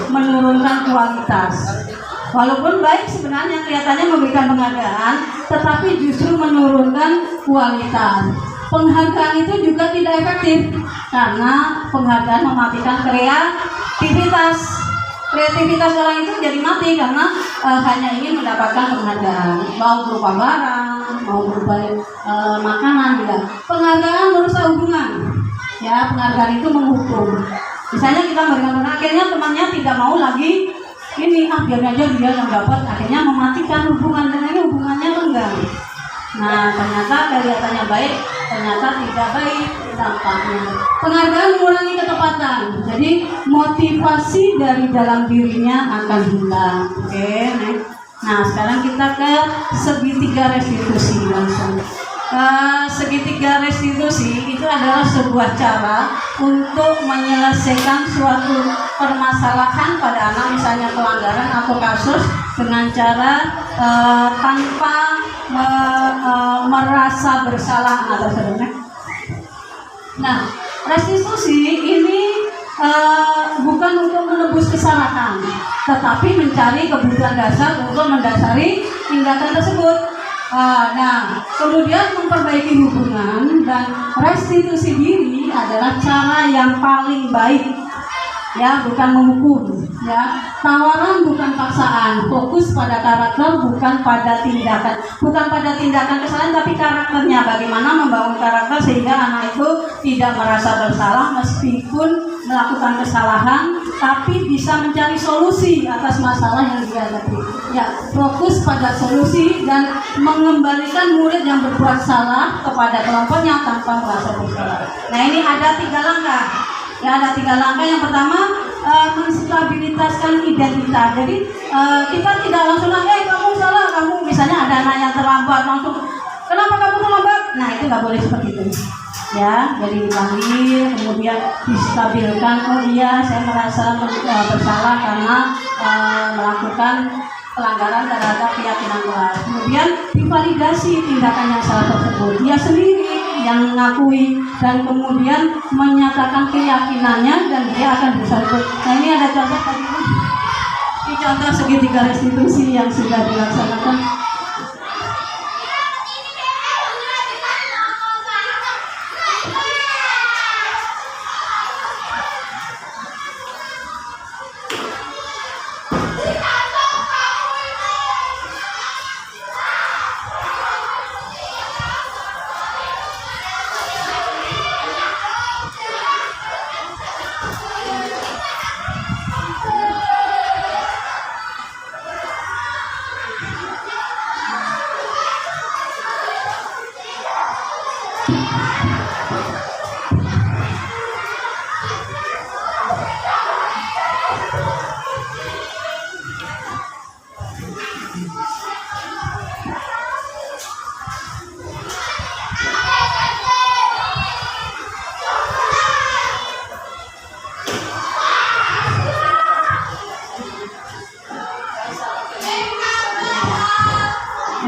menurunkan kualitas. Walaupun baik sebenarnya kelihatannya memberikan penghargaan, tetapi justru menurunkan kualitas. Penghargaan itu juga tidak efektif karena penghargaan mematikan kreativitas. Kreativitas orang itu jadi mati karena hanya ingin mendapatkan penghargaan, mau berupa barang, mau berupa makanan juga. Penghargaan merusak hubungan. Ya, penghargaan itu menghukum. Misalnya kita memberikan penghargaan, akhirnya temannya tidak mau lagi biar aja dia yang dapat, akhirnya mematikan hubungan dan ini hubungannya renggang. Nah, ternyata kelihatannya baik, ternyata tidak baik dampaknya. Penghargaan mengurangi ketepatan, jadi motivasi dari dalam dirinya akan hilang. Oke, nah sekarang kita ke segitiga restitusi langsung. Segitiga restitusi itu adalah sebuah cara untuk menyelesaikan suatu permasalahan pada anak, misalnya pelanggaran atau kasus dengan cara tanpa merasa bersalah atau sebagainya. Nah, restitusi ini bukan untuk menebus kesalahan, tetapi mencari kebutuhan dasar untuk mendasari tindakan tersebut. Nah, kemudian memperbaiki hubungan dan restitusi diri adalah cara yang paling baik. Ya, bukan menghukum. Ya, tawaran bukan paksaan, fokus pada karakter bukan pada tindakan kesalahan tapi karakternya. Bagaimana membangun karakter sehingga anak itu tidak merasa bersalah meskipun melakukan kesalahan, tapi bisa mencari solusi atas masalah yang dihadapi. Ya, fokus pada solusi dan mengembalikan murid yang berbuat salah kepada kelompoknya tanpa merasa bersalah. Nah, ini ada 3 langkah. Ya, ada 3 langkah. Yang pertama, menstabilitaskan identitas. Jadi kita tidak langsung kamu salah, kamu misalnya ada anak yang terlambat langsung, kenapa kamu terlambat? Nah, itu nggak boleh seperti itu. Ya, jadi dipanggil, kemudian distabilkan. Oh iya, saya merasa bersalah karena melakukan pelanggaran terhadap keyakinan kelas. Kemudian divalidasi tindakan yang salah tersebut. Dia sendiri yang mengakui dan kemudian menyatakan keyakinannya dan dia akan bersatu. Nah, ini ada contoh tadi. Ini contoh segitiga restitusi yang sudah dilaksanakan.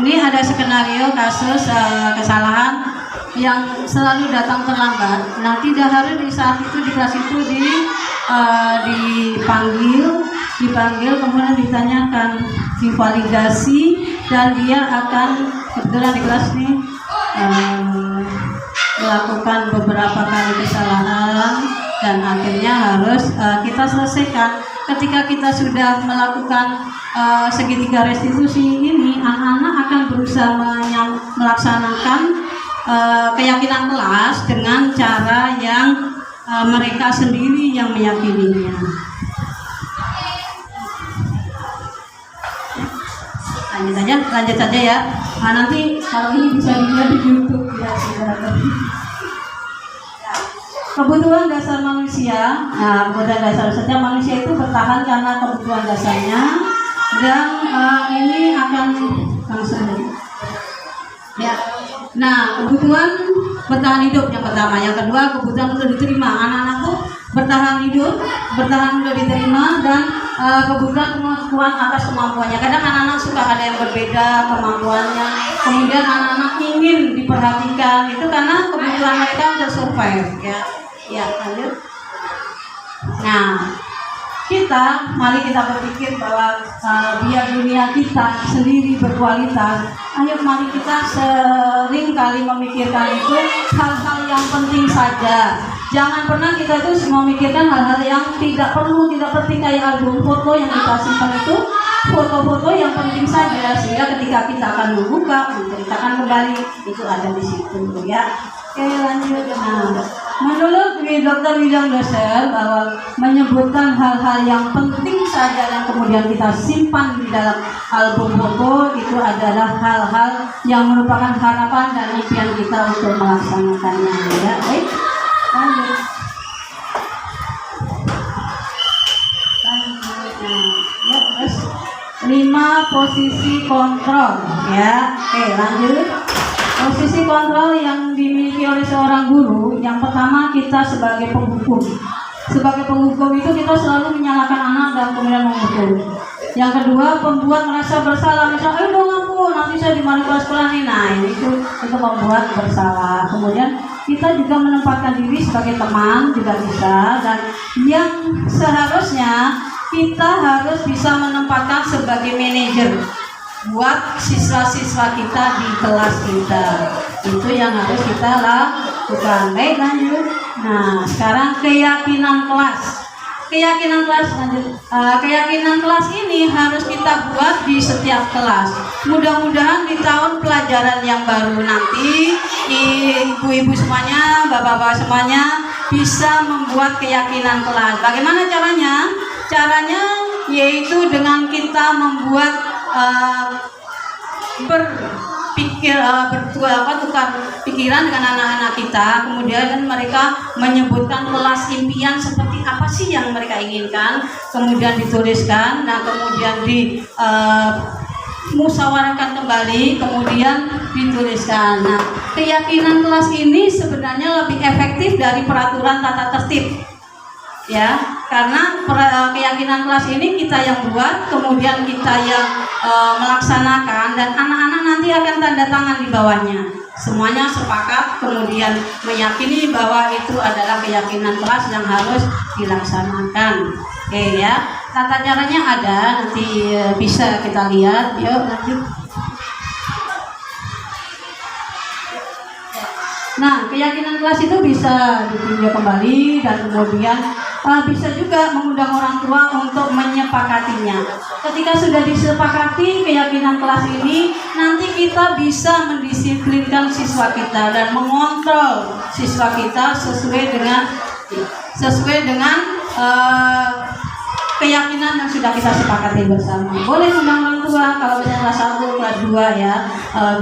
Ini ada skenario kasus kesalahan yang selalu datang terlambat. Nah, tidak harus di saat itu di kelas itu dipanggil, kemudian ditanyakan, divalidasi, dan dia akan kebetulan di kelas ini melakukan beberapa kali kesalahan dan akhirnya harus kita selesaikan. Ketika kita sudah melakukan segitiga restitusi ini, anak-anak akan berusaha melaksanakan keyakinan kelas dengan cara yang mereka sendiri yang meyakininya. Lanjut saja ya. Nah, nanti kalau ini bisa dilihat di YouTube ya, saudara. Kebutuhan dasar manusia. Nah, kebutuhan dasar setiap manusia itu bertahan karena kebutuhan dasarnya, dan ini akan langsung ya. Nah, kebutuhan bertahan hidup yang pertama, yang kedua kebutuhan untuk diterima. Anak-anak tuh bertahan hidup, bertahan untuk diterima, dan kebutuhan kemampuan atas kemampuannya. Kadang anak-anak suka ada yang berbeda kemampuannya, kemudian anak-anak ingin diperhatikan, itu karena kebutuhan mereka untuk survive ya. Ya, lanjut. Nah, mari kita berpikir bahwa biar dunia kita sendiri berkualitas, ayo mari kita sering kali memikirkan itu hal-hal yang penting saja. Jangan pernah kita tuh memikirkan hal-hal yang tidak perlu, tidak penting, kayak album foto yang kita simpan itu foto-foto yang penting saja, sehingga ketika kita akan membuka, menceritakan kembali, itu ada di situ ya. Oke, lanjut. Nah, menurut Dr. William Glasser bahwa menyebutkan hal-hal yang penting saja dan kemudian kita simpan di dalam album foto itu adalah hal-hal yang merupakan harapan dan impian kita untuk melaksanakannya ya. Baik, lanjut. Ya, terus 5 posisi kontrol ya. Oke, lanjut. Posisi kontrol yang dimiliki oleh seorang guru, yang pertama kita sebagai penghukum. Sebagai penghukum itu kita selalu menyalahkan anak dan kemudian menghukum. Yang kedua, pembuat merasa bersalah. Misalnya, ayo dong aku, nanti saya dimarahin kelas sekolah nih. Nah, itu membuat bersalah. Kemudian kita juga menempatkan diri sebagai teman juga bisa, dan yang seharusnya kita harus bisa menempatkan sebagai manajer buat siswa-siswa kita di kelas kita. Itu yang harus kita lakukan. Baik, lanjut. Nah, sekarang keyakinan kelas. Keyakinan kelas lanjut. Keyakinan kelas ini harus kita buat di setiap kelas. Mudah-mudahan di tahun pelajaran yang baru nanti, ibu-ibu semuanya, bapak-bapak semuanya bisa membuat keyakinan kelas. Bagaimana caranya? Caranya yaitu dengan kita membuat tukar pikiran dengan anak-anak kita, kemudian mereka menyebutkan kelas impian seperti apa sih yang mereka inginkan, kemudian dituliskan, nah kemudian musyawarahkan kembali, kemudian dituliskan. Nah, keyakinan kelas ini sebenarnya lebih efektif dari peraturan tata tertib, ya, karena keyakinan kelas ini kita yang buat, kemudian kita yang melaksanakan, dan anak-anak nanti akan tanda tangan di bawahnya. Semuanya sepakat, kemudian meyakini bahwa itu adalah keyakinan kelas yang harus dilaksanakan. Oke ya, tata caranya ada, nanti bisa kita lihat. Yuk lanjut. Nah, keyakinan kelas itu bisa ditinjau kembali dan kemudian bisa juga mengundang orang tua untuk menyepakatinya. Ketika sudah disepakati keyakinan kelas ini, nanti kita bisa mendisiplinkan siswa kita dan mengontrol siswa kita sesuai dengan keyakinan yang sudah kita sepakati bersama. Boleh undang orang tua kalau misalnya kelas 1, kelas 2 ya,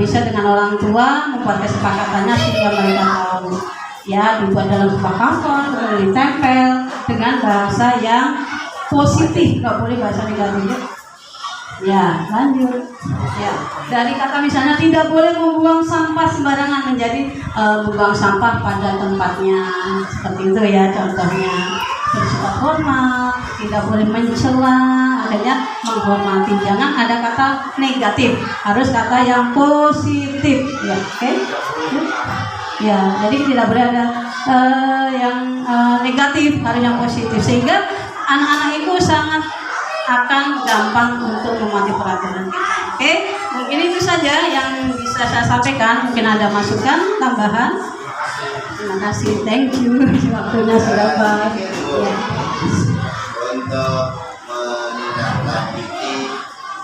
bisa dengan orang tua membuat kesepakatannya sehingga mereka tahu. Ya, dibuat dalam sebuah cover, kemudian ditempel dengan bahasa yang positif, nggak boleh bahasa negatif. Ya, lanjut. Ya, dari kata misalnya tidak boleh membuang sampah sembarangan menjadi membuang sampah pada tempatnya, seperti itu ya contohnya. Bersifat hormat, tidak boleh mencela, adanya menghormati. Jangan ada kata negatif, harus kata yang positif. Ya, oke? Ya, jadi tidak boleh ada yang negatif, harus yang positif. Sehingga anak-anak itu sangat akan gampang untuk mematuhi peraturan kita. Oke? Mungkin itu saja yang bisa saya sampaikan. Mungkin ada masukan tambahan. Terima kasih, thank you. Waktunya sudah habis. Ya.